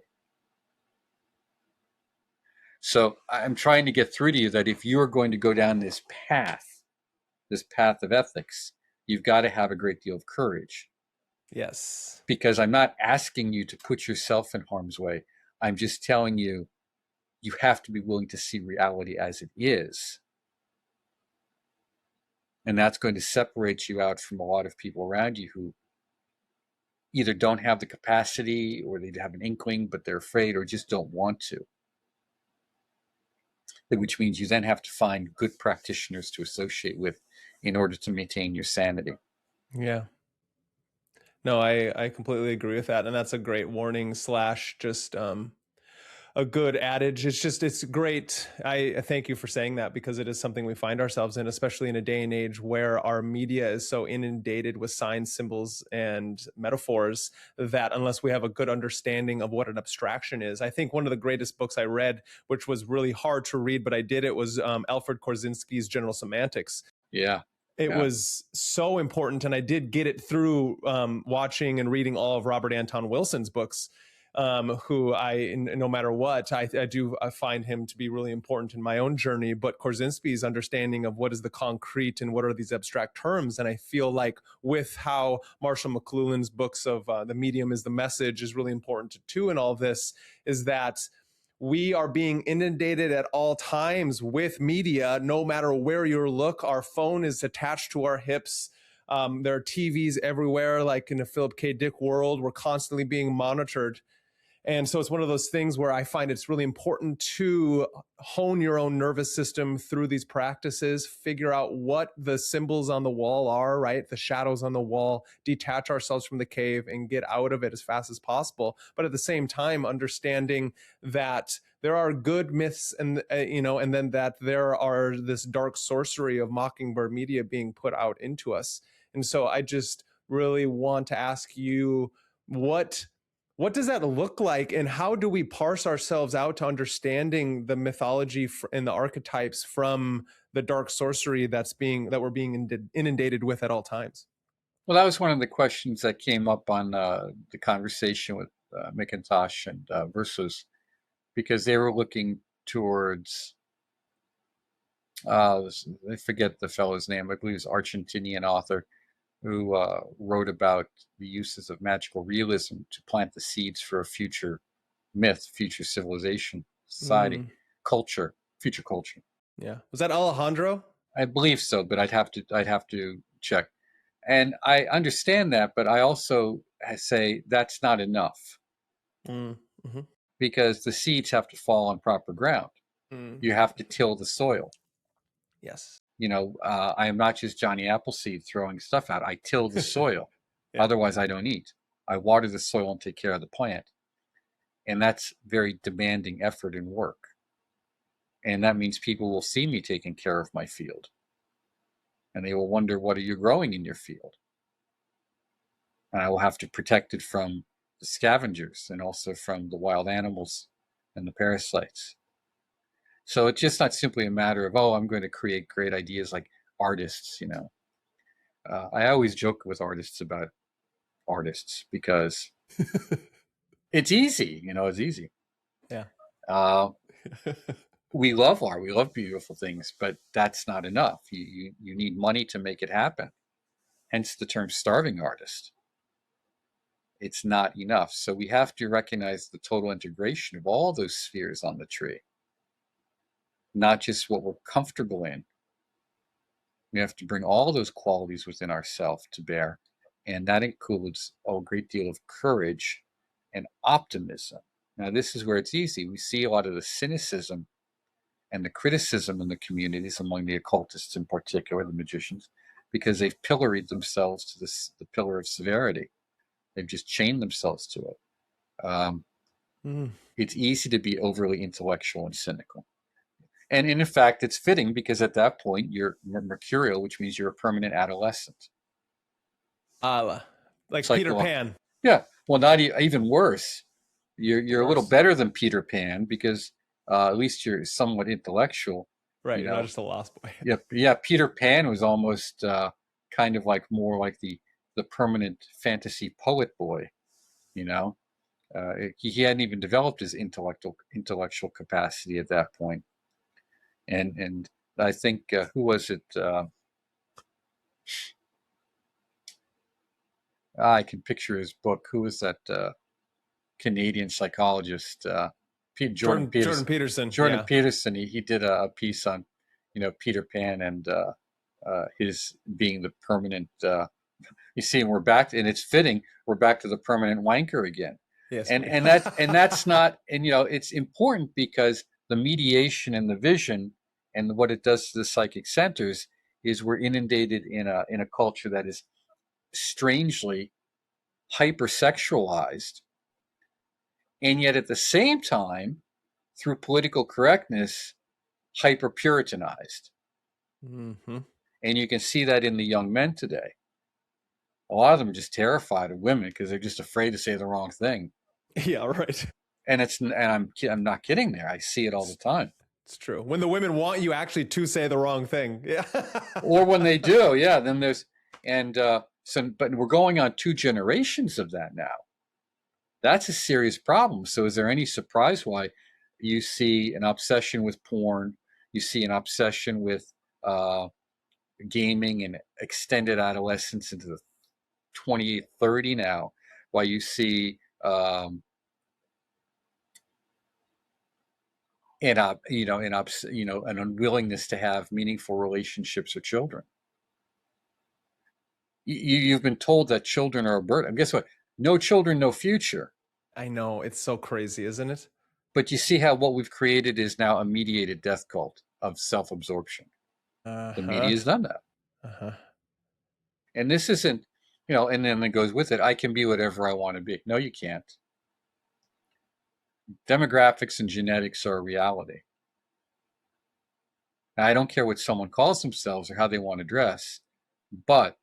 So I'm trying to get through to you that if you're going to go down this path of ethics, you've got to have a great deal of courage.
Yes.
Because I'm not asking you to put yourself in harm's way. I'm just telling you, you have to be willing to see reality as it is. And that's going to separate you out from a lot of people around you who either don't have the capacity, or they have an inkling, but they're afraid, or just don't want to. Which means you then have to find good practitioners to associate with in order to maintain your sanity.
Yeah. No, I completely agree with that. And that's a great warning / just a good adage. It's great. I thank you for saying that, because it is something we find ourselves in, especially in a day and age where our media is so inundated with signs, symbols, and metaphors that unless we have a good understanding of what an abstraction is. I think one of the greatest books I read, which was really hard to read, but I did it, was Alfred Korczynski's General Semantics.
Yeah.
It
Yeah.
was so important, and I did get it through watching and reading all of Robert Anton Wilson's books, who no matter what, I find him to be really important in my own journey. But Korczynski's understanding of what is the concrete and what are these abstract terms, and I feel like with how Marshall McLuhan's books of The Medium is the Message is really important too in all this, is that we are being inundated at all times with media, no matter where you look. Our phone is attached to our hips. There are TVs everywhere, like in a Philip K. Dick world. We're constantly being monitored. And so it's one of those things where I find it's really important to hone your own nervous system through these practices, figure out what the symbols on the wall are, right? The shadows on the wall, detach ourselves from the cave and get out of it as fast as possible. But at the same time, understanding that there are good myths and then that there are this dark sorcery of Mockingbird media being put out into us. And so I just really want to ask you, what does that look like, and how do we parse ourselves out to understanding the mythology and the archetypes from the dark sorcery that we're being inundated with at all times?
Well, that was one of the questions that came up on the conversation with McIntosh and Versus, because they were looking towards, I forget the fellow's name, I believe he's an Argentinian author, who wrote about the uses of magical realism to plant the seeds for a future myth, future civilization, society, culture, future culture.
Yeah, was that Alejandro?
I believe so, but I'd have to check. And I understand that, but I also say that's not enough, because the seeds have to fall on proper ground. You have to till the soil.
Yes.
I am not just Johnny Appleseed throwing stuff out. I till the soil.
Yeah.
Otherwise, I don't eat. I water the soil and take care of the plant. And that's very demanding effort and work. And that means people will see me taking care of my field. And they will wonder, what are you growing in your field? And I will have to protect it from the scavengers and also from the wild animals and the parasites. So it's just not simply a matter of, I'm going to create great ideas like artists, I always joke with artists about artists because it's easy, it's easy.
Yeah.
We love art, we love beautiful things, but that's not enough. You need money to make it happen. Hence the term starving artist. It's not enough. So we have to recognize the total integration of all those spheres on the tree, not just what we're comfortable in. We have to bring all those qualities within ourselves to bear. And that includes a great deal of courage and optimism. Now, this is where it's easy. We see a lot of the cynicism and the criticism in the communities, among the occultists in particular, the magicians, because they've pilloried themselves to the pillar of severity. They've just chained themselves to it. It's easy to be overly intellectual and cynical. And in fact, it's fitting, because at that point, you're mercurial, which means you're a permanent adolescent.
Like Peter Pan.
Yeah. Well, not even worse. You're a little better than Peter Pan, because at least you're somewhat intellectual.
Right. You're not just a lost boy.
Yeah. Peter Pan was almost kind of like more like the permanent fantasy poet boy. He hadn't even developed his intellectual capacity at that point. And I think, who was it? I can picture his book. Who was that Canadian psychologist? Jordan Peterson. Jordan Peterson. He did a piece on, Peter Pan and his being the permanent. You see, and we're back, and it's fitting. We're back to the permanent wanker again.
Yes.
And that's not. And it's important, because the mediation and the vision and what it does to the psychic centers is we're inundated in a culture that is strangely hypersexualized, and yet at the same time through political correctness, hyper Puritanized.
Mm-hmm.
And you can see that in the young men today. A lot of them are just terrified of women because they're just afraid to say the wrong thing.
Yeah, right.
And I'm not kidding there. I see it all the time.
It's true. When the women want you actually to say the wrong thing. Yeah.
Or when they do, yeah, then there's, and but we're going on 2 generations of that now. That's a serious problem. So is there any surprise why you see an obsession with porn, you see an obsession with gaming and extended adolescence into the 28, 30 now, why you see an unwillingness to have meaningful relationships with children? You've been told that children are a burden. And guess what? No children, no future.
I know. It's so crazy, isn't it?
But you see how what we've created is now a mediated death cult of self-absorption. The media has done that.
Uh-huh.
And this isn't, and then it goes with it, I can be whatever I want to be. No, you can't. Demographics and genetics are a reality. Now, I don't care what someone calls themselves or how they want to dress, but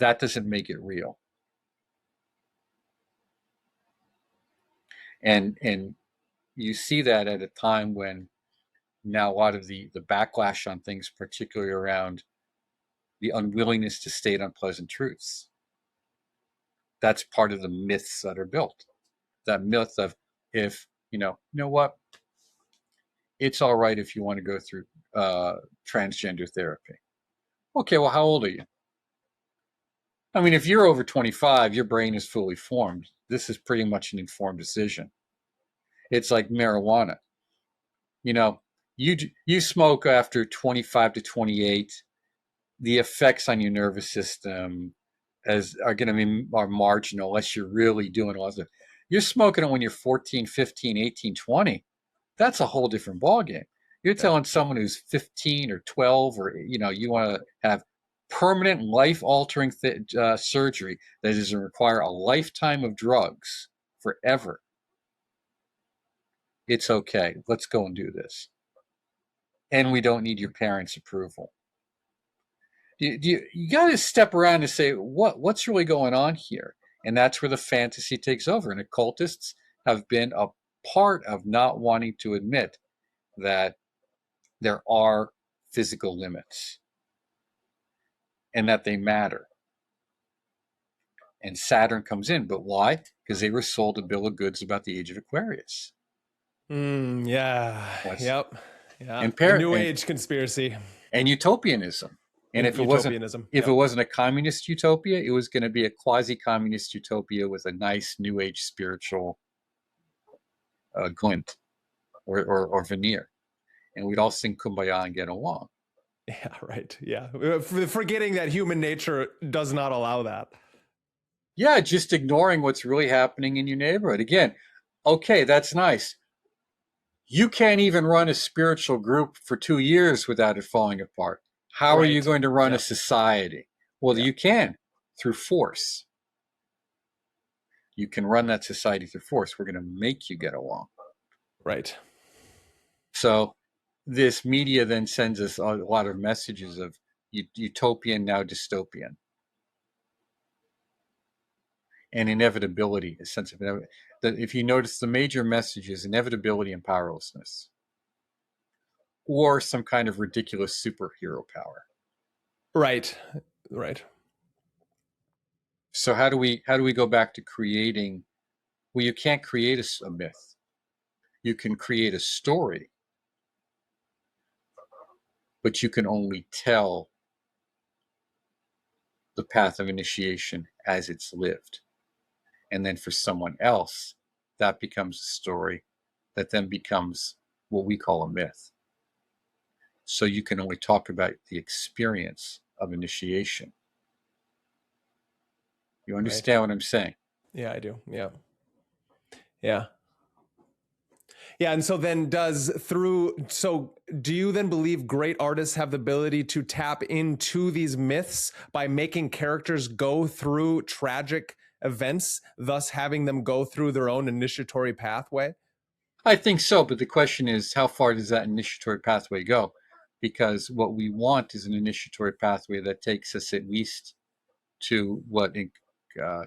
that doesn't make it real. And you see that at a time when now a lot of the backlash on things, particularly around the unwillingness to state unpleasant truths. That's part of the myths that are built. That myth of, if, you know what, it's all right if you want to go through transgender therapy. Okay, well, how old are you? I mean, if you're over 25, your brain is fully formed. This is pretty much an informed decision. It's like marijuana. You smoke after 25 to 28. The effects on your nervous system are going to be marginal unless you're really doing all this. You're smoking it when you're 14, 15, 18, 20. That's a whole different ballgame. You're telling someone who's 15 or 12, or you want to have permanent life-altering surgery that is going to require a lifetime of drugs forever. It's okay. Let's go and do this. And we don't need your parents' approval. You got to step around and say, what's really going on here? And that's where the fantasy takes over. And occultists have been a part of not wanting to admit that there are physical limits and that they matter. And Saturn comes in. But why? Because they were sold a bill of goods about the age of Aquarius.
Yeah. Yep. Yeah.
And
New Age conspiracy.
And utopianism. And if it wasn't a communist utopia, it was going to be a quasi-communist utopia with a nice New Age spiritual glint or veneer, and we'd all sing Kumbaya and get along.
Yeah, right. Yeah, forgetting that human nature does not allow that.
Yeah, just ignoring what's really happening in your neighborhood. Again, okay, that's nice. You can't even run a spiritual group for 2 years without it falling apart. How are you going to run a society? Well, you can, through force. You can run that society through force. We're going to make you get along.
Right.
So this media then sends us a lot of messages of utopian, now dystopian. And inevitability, a sense of inevitability. That if you notice, the major message is inevitability and powerlessness. Or some kind of ridiculous superhero power.
Right.
So how do we go back to creating? Well, you can't create a myth. You can create a story, but you can only tell the path of initiation as it's lived. And then for someone else, that becomes a story that then becomes what we call a myth. So you can only talk about the experience of initiation. You understand what I'm saying?
Yeah, I do. Yeah. And so then do you then believe great artists have the ability to tap into these myths by making characters go through tragic events, thus having them go through their own initiatory pathway?
I think so, but the question is, how far does that initiatory pathway go? Because what we want is an initiatory pathway that takes us at least to what in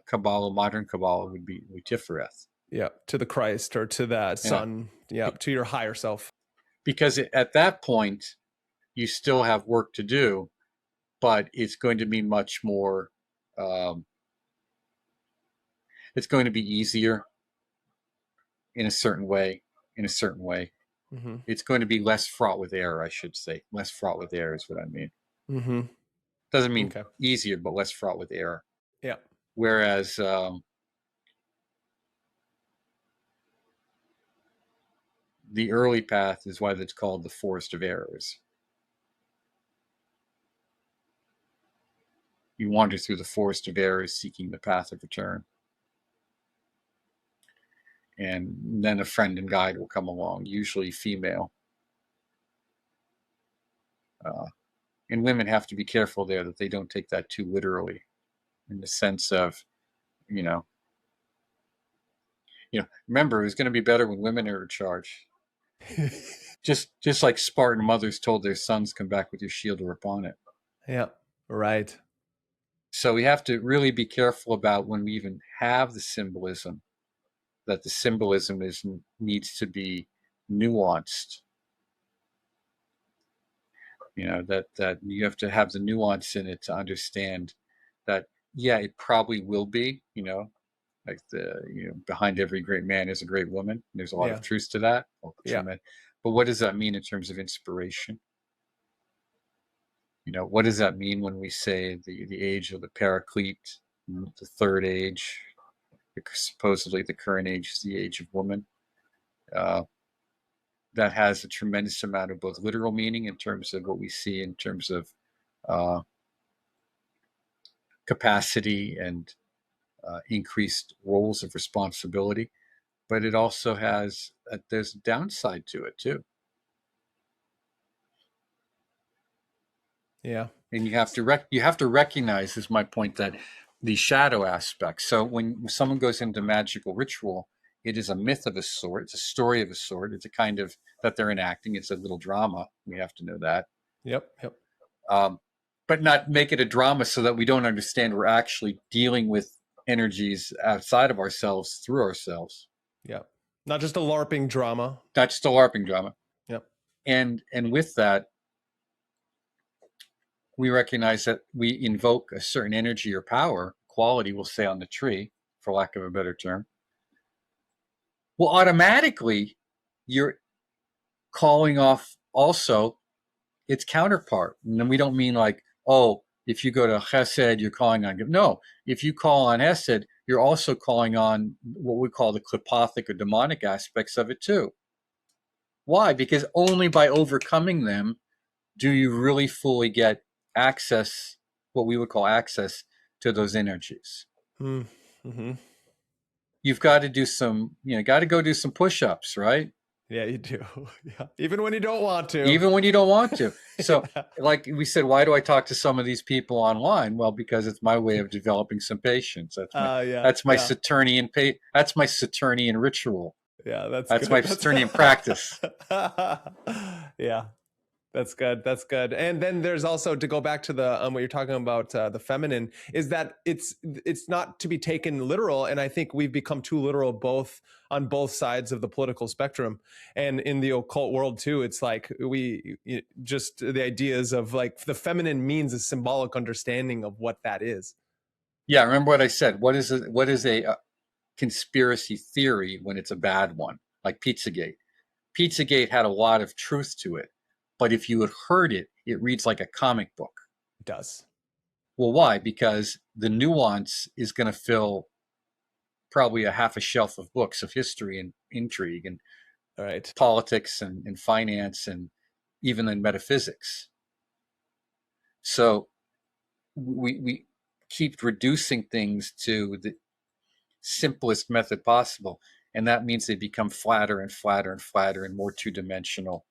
Kabbalah, modern Kabbalah, would be Tiferet.
Yeah, to the Christ or to that Son. Yeah, to your higher self.
Because at that point, you still have work to do, but it's going to be much more. It's going to be easier in a certain way. Mm-hmm. It's going to be less fraught with error, I should say. Less fraught with error is what I mean.
Mm-hmm.
Doesn't mean easier, but less fraught with error.
Yeah.
Whereas the early path is why it's called the forest of errors. You wander through the forest of errors seeking the path of return. And then a friend and guide will come along, usually female. And women have to be careful there that they don't take that too literally, in the sense of, remember, it's going to be better when women are in charge. just like Spartan mothers told their sons, come back with your shield or upon it.
Yeah, right.
So we have to really be careful about when we even have the symbolism, that the symbolism needs to be nuanced. That you have to have the nuance in it to understand that, it probably will be, like behind every great man is a great woman. There's a lot of truth to that. But what does that mean in terms of inspiration? What does that mean when we say the age of the Paraclete, the third age, supposedly the current age is the age of woman? That has a tremendous amount of both literal meaning in terms of what we see in terms of capacity and increased roles of responsibility, but it also has there's a downside to it too.
Yeah,
and you have to recognize, is my point, that the shadow aspect. So when someone goes into magical ritual, it is a myth of a sort. It's a story of a sort. It's a kind of that they're enacting. It's a little drama. We have to know that.
Yep.
But not make it a drama so that we don't understand we're actually dealing with energies outside of ourselves through ourselves.
Yeah. Not just a LARPing drama.
Not just a LARPing drama.
Yep.
And with that, we recognize that we invoke a certain energy or power, quality, we'll say, on the tree, for lack of a better term. Well, automatically, you're calling off also its counterpart. And we don't mean like, oh, if you go to Chesed, you're calling on. No, if you call on Hesed, you're also calling on what we call the klipothic or demonic aspects of it too. Why? Because only by overcoming them do you really fully get access, what we would call access to those energies.
Mm-hmm.
You've got to do some, got to go do some push-ups, right?
Yeah, you do. Yeah, even when you don't want to.
Even when you don't want to. So, like we said, why do I talk to some of these people online? Well, because it's my way of developing some patience. That's my Saturnian That's my Saturnian ritual.
Yeah,
that's my Saturnian practice.
Yeah. That's good. And then there's also, to go back to the what you're talking about, the feminine, is that it's not to be taken literal. And I think we've become too literal on both sides of the political spectrum. And in the occult world too, it's like the ideas of like the feminine means a symbolic understanding of what that is.
Yeah, remember what I said. What is a conspiracy theory when it's a bad one? Like Pizzagate. Pizzagate had a lot of truth to it. But if you had heard it, it reads like a comic book.
It does.
Well, why? Because the nuance is going to fill probably a half a shelf of books of history and intrigue and politics and finance and even in metaphysics. So we keep reducing things to the simplest method possible. And that means they become flatter and flatter and flatter and more two-dimensional.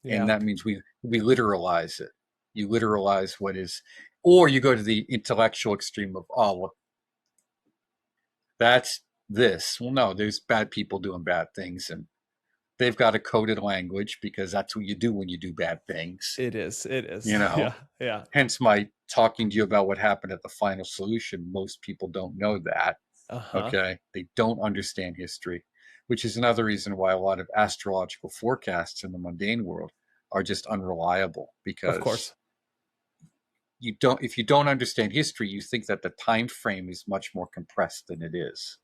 Yeah. And that means we literalize it. You literalize what is, or you go to the intellectual extreme of, oh, well, that's this. Well, no, there's bad people doing bad things, and They've got a coded language because that's what you do when you do bad things.
It is.
You know,
Yeah. Yeah.
hence my talking to you about what happened at the final solution. Most people don't know that.
Uh-huh.
Okay. They don't understand history, which is another reason why a lot of astrological forecasts in the mundane world are just unreliable,
Of
because
course.
if you don't understand history, you think that the time frame is much more compressed than it is.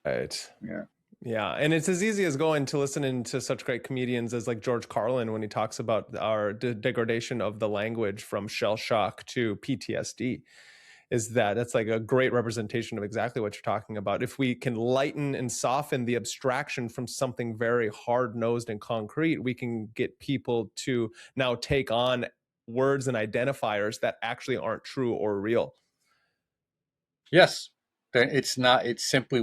Right.
Yeah.
Yeah, and it's as easy as going to listening to such great comedians as like George Carlin when he talks about our degradation of the language from shell shock to PTSD. That's like a great representation of exactly what you're talking about. If we can lighten and soften the abstraction from something very hard-nosed and concrete, we can get people to now take on words and identifiers that actually aren't true or real.
Yes. It's not, it's simply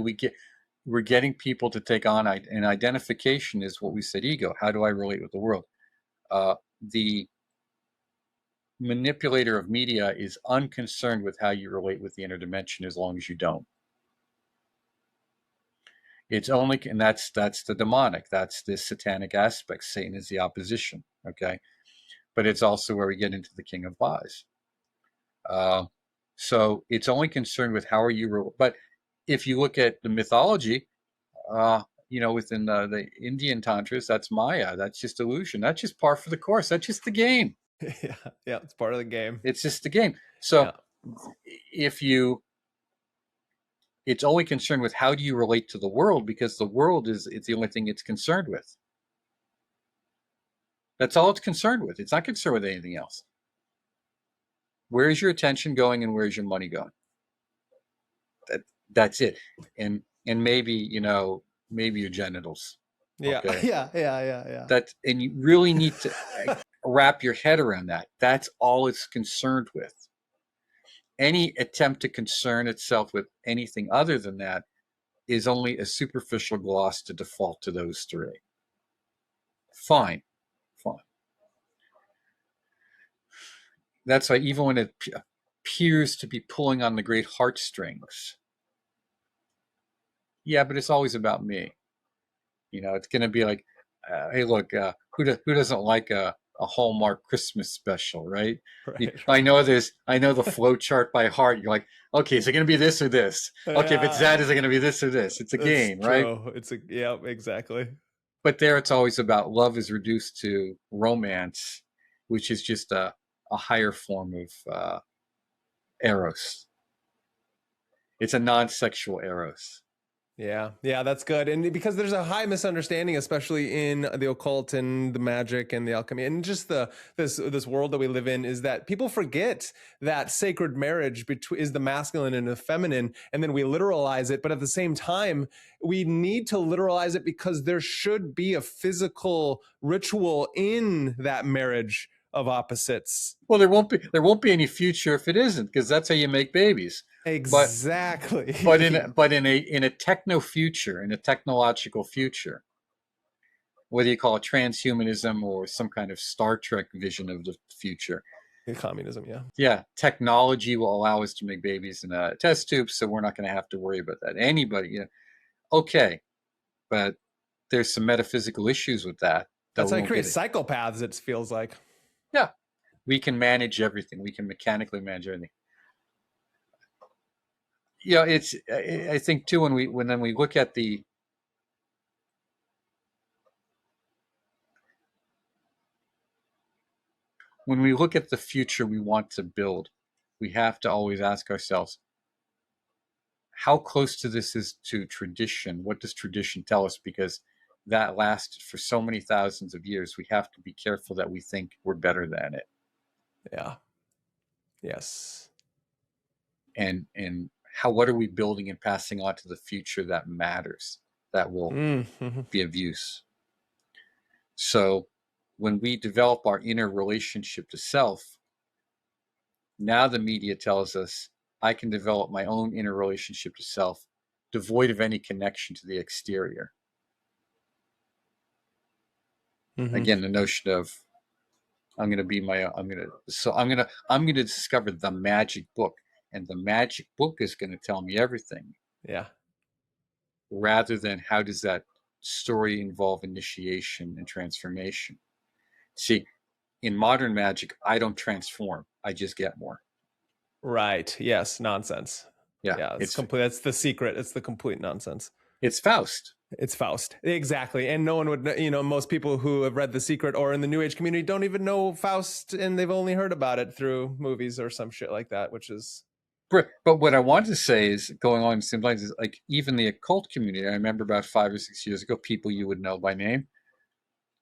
we're getting people to take on an identification is what we said, ego. How do I relate with the world? The manipulator of media is unconcerned with how you relate with the inner dimension as long as you don't. It's only, and that's the demonic, that's the satanic aspect. Satan is the opposition, okay? But it's also where we get into the king of lies. So it's only concerned with how are you, but if you look at the mythology, within the Indian tantras, that's Maya. That's just illusion. That's just par for the course. That's just the game.
Yeah, it's part of the game.
It's just the game. So it's only concerned with how do you relate to the world, because the world it's the only thing it's concerned with. That's all it's concerned with. It's not concerned with anything else. Where is your attention going and where's your money going? That's it. And maybe, maybe your genitals.
Yeah.
Okay?
Yeah.
And you really need to wrap your head around that. That's all it's concerned with. Any attempt to concern itself with anything other than that is only a superficial gloss to default to those three. Fine. That's why even when it appears to be pulling on the great heartstrings, yeah, but it's always about me. It's going to be like, hey, look, who doesn't like a Hallmark Christmas special, right?
Right.
I know the flow chart by heart. You're like, okay, is it going to be this or this? Okay, if it's that, is it going to be this or this? It's a game, right?
Yeah, exactly.
But there, it's always about love is reduced to romance, which is just a higher form of eros. It's a non-sexual eros.
Yeah, that's good. And because there's a high misunderstanding, especially in the occult and the magic and the alchemy and just this world that we live in, is that people forget that sacred marriage is the masculine and the feminine, and then we literalize it. But at the same time, we need to literalize it because there should be a physical ritual in that marriage of opposites.
Well, there won't be any future if it isn't, because that's how you make babies.
Exactly.
But in a techno future, in a technological future, whether you call it transhumanism or some kind of Star Trek vision of the future,
communism,
yeah, technology will allow us to make babies in a test tube, so we're not going to have to worry about that. Anybody, okay, but there's some metaphysical issues with that.
That's how it creates psychopaths. It feels like.
Yeah, we can manage everything. We can mechanically manage everything. It's, I think too, when we look at the future we want to build, we have to always ask ourselves, how close to this is to tradition? What does tradition tell us? Because that lasted for so many thousands of years. We have to be careful that we think we're better than it.
Yeah. Yes.
And what are we building and passing on to the future that matters, that will be of use? So when we develop our inner relationship to self, now the media tells us I can develop my own inner relationship to self, devoid of any connection to the exterior. Again, the notion of I'm going to discover the magic book, and the magic book is going to tell me everything.
Yeah.
Rather than how does that story involve initiation and transformation. See, in modern magic, I don't transform. I just get more.
Right. Yes. Nonsense.
Yeah,
Yeah. It's complete. That's the secret. It's the complete nonsense.
It's Faust.
It's Faust. Exactly. And no one would, most people who have read The Secret or in the New Age community don't even know Faust, and they've only heard about it through movies or some shit like that, which is.
But what I wanted to say is, going on the same lines, is like even the occult community. I remember about 5 or 6 years ago, people you would know by name,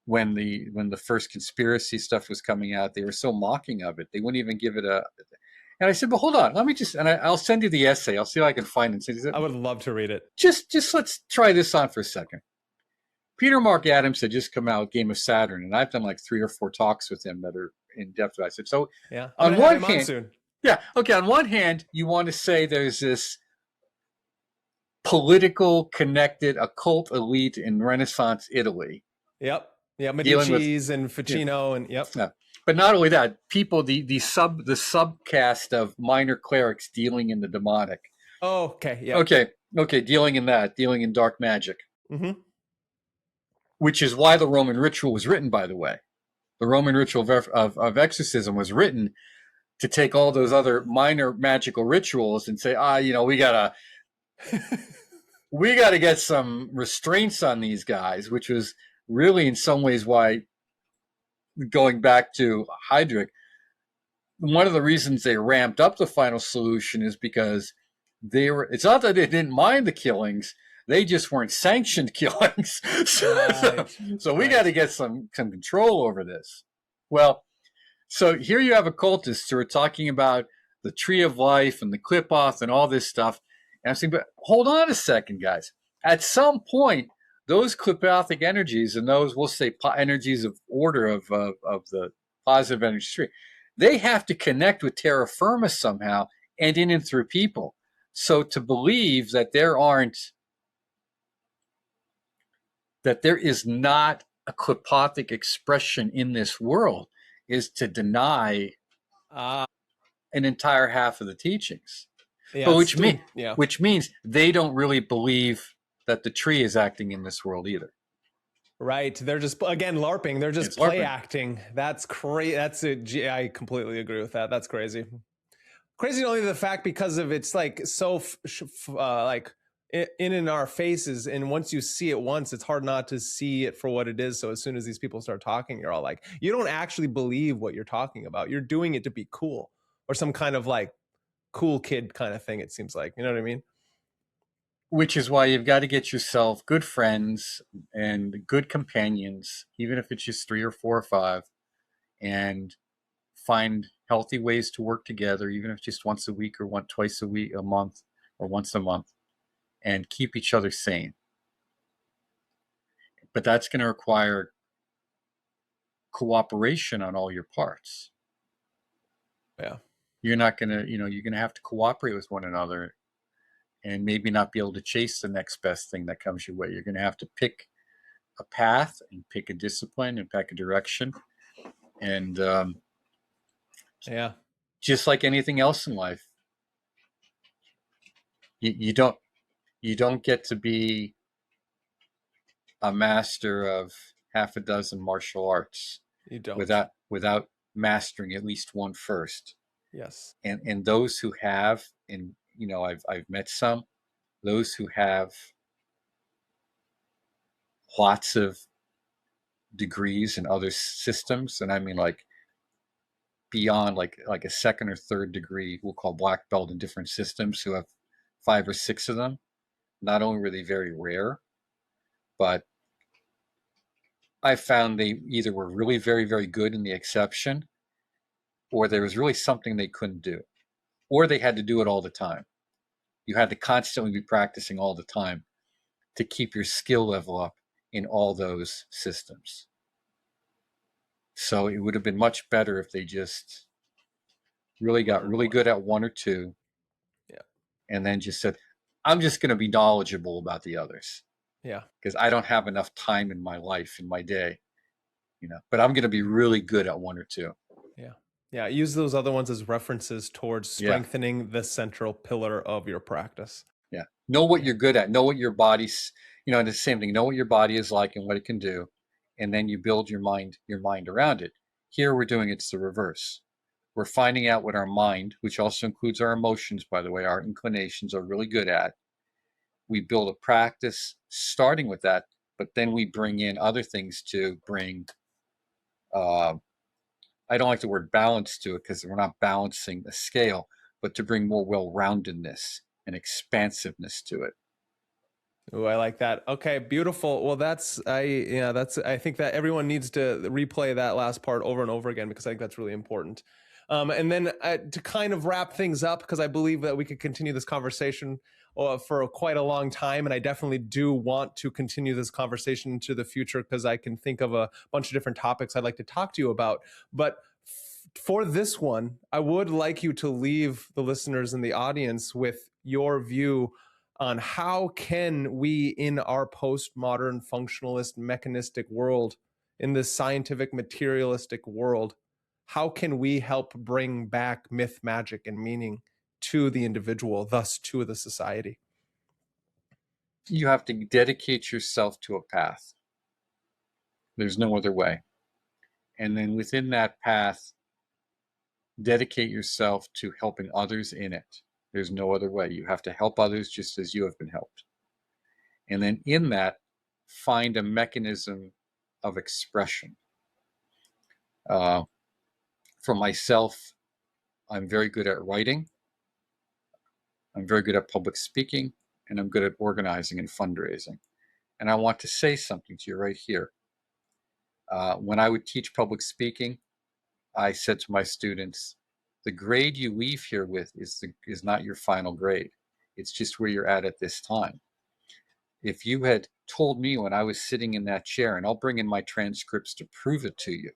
when the first conspiracy stuff was coming out, they were so mocking of it. They wouldn't even give it a. And I said, "But hold on, let me just." And I'll send you the essay. I'll see if I can find it.
I would love to read it.
Just let's try this on for a second. Peter Mark Adams had just come out with Game of Saturn, and I've done like 3 or 4 talks with him that are in depth. I said, so
yeah,
on one hand, yeah, okay. On one hand, you want to say there's this political connected occult elite in Renaissance Italy.
Yep. Yeah, Medici's and Ficino and yep.
Yeah. But not only that, people the subcast of minor clerics dealing in the demonic.
Oh, okay. Yeah.
Okay. Dealing in dark magic.
Mm-hmm.
Which is why the Roman ritual was written, by the way. The Roman ritual of exorcism was written to take all those other minor magical rituals and say, we gotta get some restraints on these guys, which was really in some ways why, going back to Heydrich, one of the reasons they ramped up the final solution is because it's not that they didn't mind the killings, they just weren't sanctioned killings. So we got to get some control over this. Well, so here you have occultists who are talking about the tree of life and the Qliphoth and all this stuff. And I'm saying, but hold on a second, guys. At some point, those Qliphothic energies and those, we'll say, energies of order of the positive energy tree, they have to connect with terra firma somehow and in and through people. So to believe that there is not a Qliphothic expression in this world is to deny an entire half of the teachings.
Yeah,
but which means they don't really believe that the tree is acting in this world either.
Right. They're just, again, LARPing. They're just play acting. That's crazy. I completely agree with that. That's crazy. Crazy only the fact because of it's like so like in our faces, and once you see it once, it's hard not to see it for what it is. So as soon as these people start talking, you're all like, you don't actually believe what you're talking about. You're doing it to be cool or some kind of like cool kid kind of thing, it seems like. You know what I mean?
Which is why you've got to get yourself good friends and good companions, even if it's just 3 or 4 or 5, and find healthy ways to work together, even if just once a week or twice a week, a month, or once a month, and keep each other sane. But that's going to require cooperation on all your parts.
Yeah.
You're not going to, you're going to have to cooperate with one another and maybe not be able to chase the next best thing that comes your way. You're going to have to pick a path and pick a discipline and pick a direction. And just like anything else in life, you don't get to be a master of half a dozen martial arts.
You don't.
Without mastering at least one first.
Yes.
And those who have, and I've met some, those who have lots of degrees in other systems, and I mean like beyond like a second or third degree, we'll call black belt in different systems, who have 5 or 6 of them. Not only were they very rare, but I found they either were really very, very good in the exception, or there was really something they couldn't do, or they had to do it all the time. You had to constantly be practicing all the time to keep your skill level up in all those systems. So it would have been much better if they just really got really good at 1 or 2.
Yeah.
And then just said, I'm just going to be knowledgeable about the others.
Yeah.
Because I don't have enough time in my life, in my day, but I'm going to be really good at 1 or 2.
Yeah. Yeah. Use those other ones as references towards strengthening the central pillar of your practice.
Yeah. Know what you're good at. Know what your body's, You know, and it's the same thing. Know what your body is like and what it can do, and then you build your mind around it. Here we're doing it's the reverse. We're finding out what our mind, which also includes our emotions, by the way, our inclinations, are really good at. We build a practice starting with that, but then we bring in other things to bring, I don't like the word balance to it because we're not balancing the scale, but to bring more well-roundedness and expansiveness to it.
Oh, I like that. Okay, beautiful. Well, I think that everyone needs to replay that last part over and over again because I think that's really important. And then to kind of wrap things up, because I believe that we could continue this conversation for quite a long time, and I definitely do want to continue this conversation into the future because I can think of a bunch of different topics I'd like to talk to you about. But for this one, I would like you to leave the listeners and the audience with your view on how can we in our postmodern functionalist mechanistic world, in this scientific materialistic world, how can we help bring back myth, magic, and meaning to the individual, thus to the society?
You have to dedicate yourself to a path. There's no other way. And then within that path, dedicate yourself to helping others in it. There's no other way. You have to help others just as you have been helped. And then in that, find a mechanism of expression. For myself, I'm very good at writing. I'm very good at public speaking, and I'm good at organizing and fundraising. And I want to say something to you right here. When I would teach public speaking, I said to my students, the grade you leave here with is not your final grade. It's just where you're at this time. If you had told me when I was sitting in that chair, and I'll bring in my transcripts to prove it to you,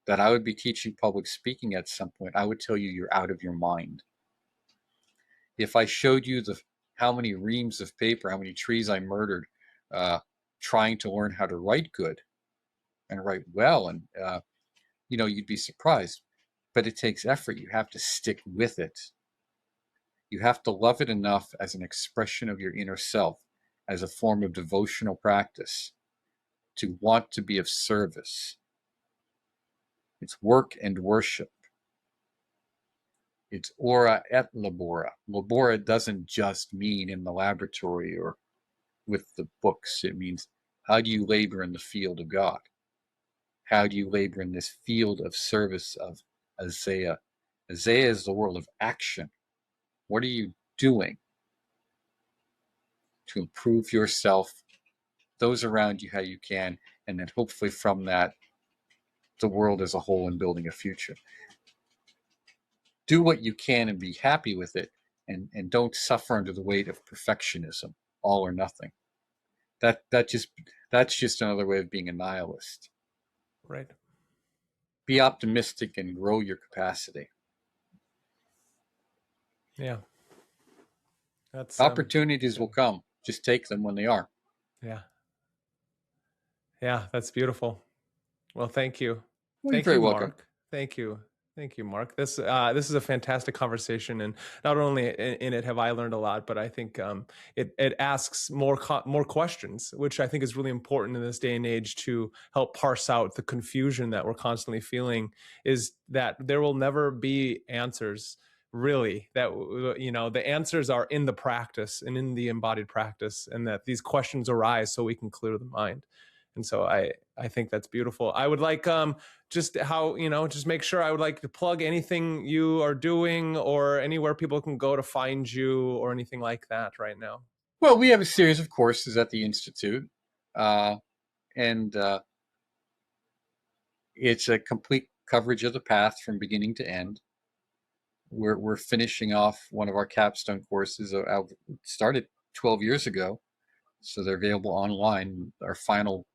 that I would be teaching public speaking at some point, I would tell you you're out of your mind. If I showed you how many reams of paper, how many trees I murdered, trying to learn how to write good and write well, and you'd be surprised. But it takes effort. You have to stick with it. You have to love it enough as an expression of your inner self, as a form of devotional practice, to want to be of service. It's work and worship. It's ora et labora. Labora doesn't just mean in the laboratory or with the books. It means, how do you labor in the field of God? How do you labor in this field of service of Isaiah? Isaiah is the world of action. What are you doing to improve yourself, those around you, how you can, and then hopefully from that, the world as a whole, and building a future? Do what you can and be happy with it, and don't suffer under the weight of perfectionism, all or nothing. That's just another way of being a nihilist.
Right.
Be optimistic and grow your capacity.
Yeah. That's
opportunities will come. Just take them when they are.
Yeah. Yeah, that's beautiful. Well, thank you.
Well, you're very welcome.
Mark. Thank you. Thank you, Mark. This is a fantastic conversation, and not only in it have I learned a lot, but I think it asks more questions, which I think is really important in this day and age to help parse out the confusion that we're constantly feeling. Is that there will never be answers, really? That the answers are in the practice and in the embodied practice, and that these questions arise so we can clear the mind. And so I think that's beautiful. I would like just make sure, I would like to plug anything you are doing or anywhere people can go to find you or anything like that right now.
Well, we have a series of courses at the Institute, and it's a complete coverage of the path from beginning to end. We're finishing off one of our capstone courses. Started 12 years ago, so they're available online. Our final,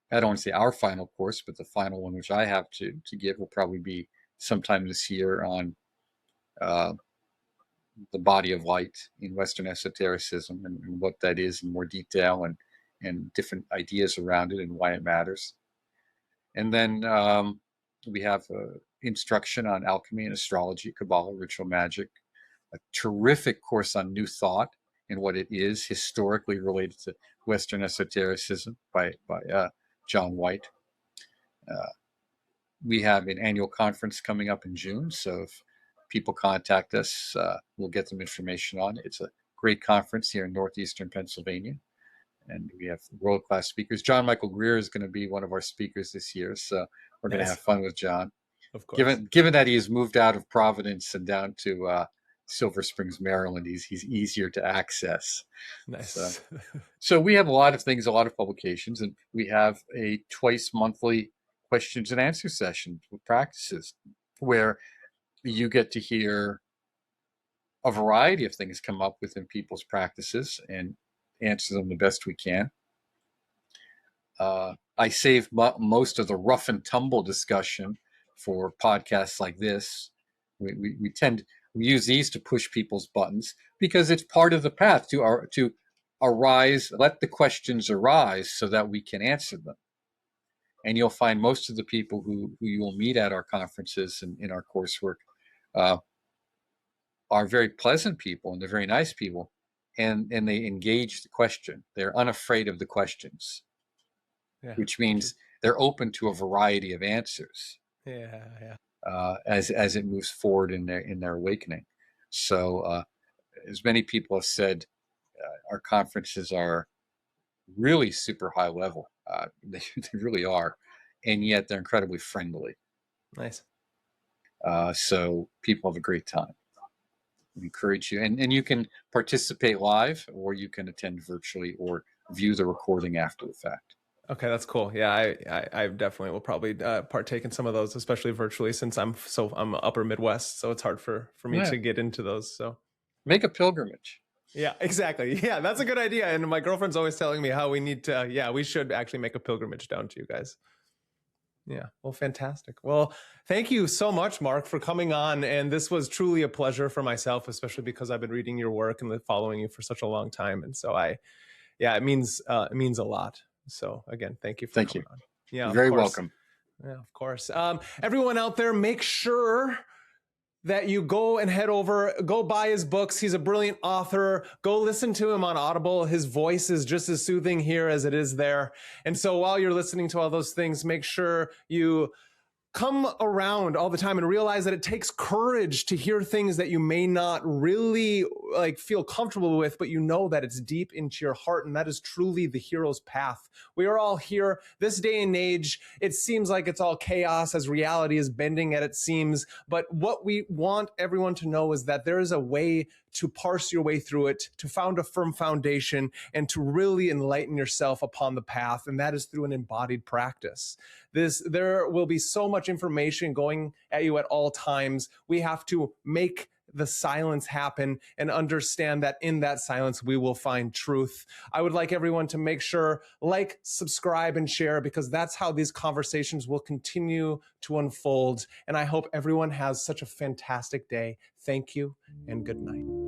I don't want to say our final course, but the final one, which I have to give, will probably be sometime this year on the body of light in Western esotericism, and what that is in more detail, and different ideas around it and why it matters. And then we have instruction on alchemy and astrology, Kabbalah, ritual magic, a terrific course on New Thought and what it is historically related to Western esotericism by John White. We have an annual conference coming up in June, so if people contact us, we'll get them information on it. It's a great conference here in northeastern Pennsylvania, and we have world-class speakers. John Michael Greer is going to be one of our speakers this year, so we're going to have fun with John.
Of course.
Given that he has moved out of Providence and down to Silver Springs, Maryland, he's easier to access.
Nice.
So we have a lot of things, a lot of publications, and we have a twice monthly questions and answer session with practices where you get to hear a variety of things come up within people's practices and answer them the best we can. I save most of the rough and tumble discussion for podcasts like this. We use these to push people's buttons because it's part of the path to arise, let the questions arise so that we can answer them. And you'll find most of the people who you will meet at our conferences and in our coursework are very pleasant people, and they're very nice people, and they engage the question. They're unafraid of the questions, which means they're open to a variety of answers. As it moves forward in their awakening. So as many people have said, our conferences are really super high level. They really are, and yet they're incredibly friendly.
Nice.
So people have a great time. We encourage you, and you can participate live, or you can attend virtually, or view the recording after the fact.
Okay, that's cool. Yeah, I definitely will probably partake in some of those, especially virtually, since I'm upper Midwest, so it's hard for me to get into those. So
make a pilgrimage.
Yeah, exactly. Yeah, that's a good idea. And my girlfriend's always telling me how we need to, we should actually make a pilgrimage down to you guys. Yeah, well, fantastic. Well, thank you so much, Mark, for coming on. And this was truly a pleasure for myself, especially because I've been reading your work and following you for such a long time. And so it means a lot. So again, thank you for coming on. Yeah,
you're very welcome.
Yeah, of course. Everyone out there, make sure that you go and head over, go buy his books. He's a brilliant author. Go listen to him on Audible. His voice is just as soothing here as it is there. And so while you're listening to all those things, make sure you come around all the time and realize that it takes courage to hear things that you may not really feel comfortable with, but you know that it's deep into your heart, and that is truly the hero's path. We are all here this day and age. It seems like it's all chaos as reality is bending at it seems, but what we want everyone to know is that there is a way to parse your way through it, to found a firm foundation, and to really enlighten yourself upon the path, and that is through an embodied practice. There will be so much information going at you at all times. We have to make the silence happen and understand that in that silence, we will find truth. I would like everyone to make sure, subscribe, and share, because that's how these conversations will continue to unfold. And I hope everyone has such a fantastic day. Thank you and good night.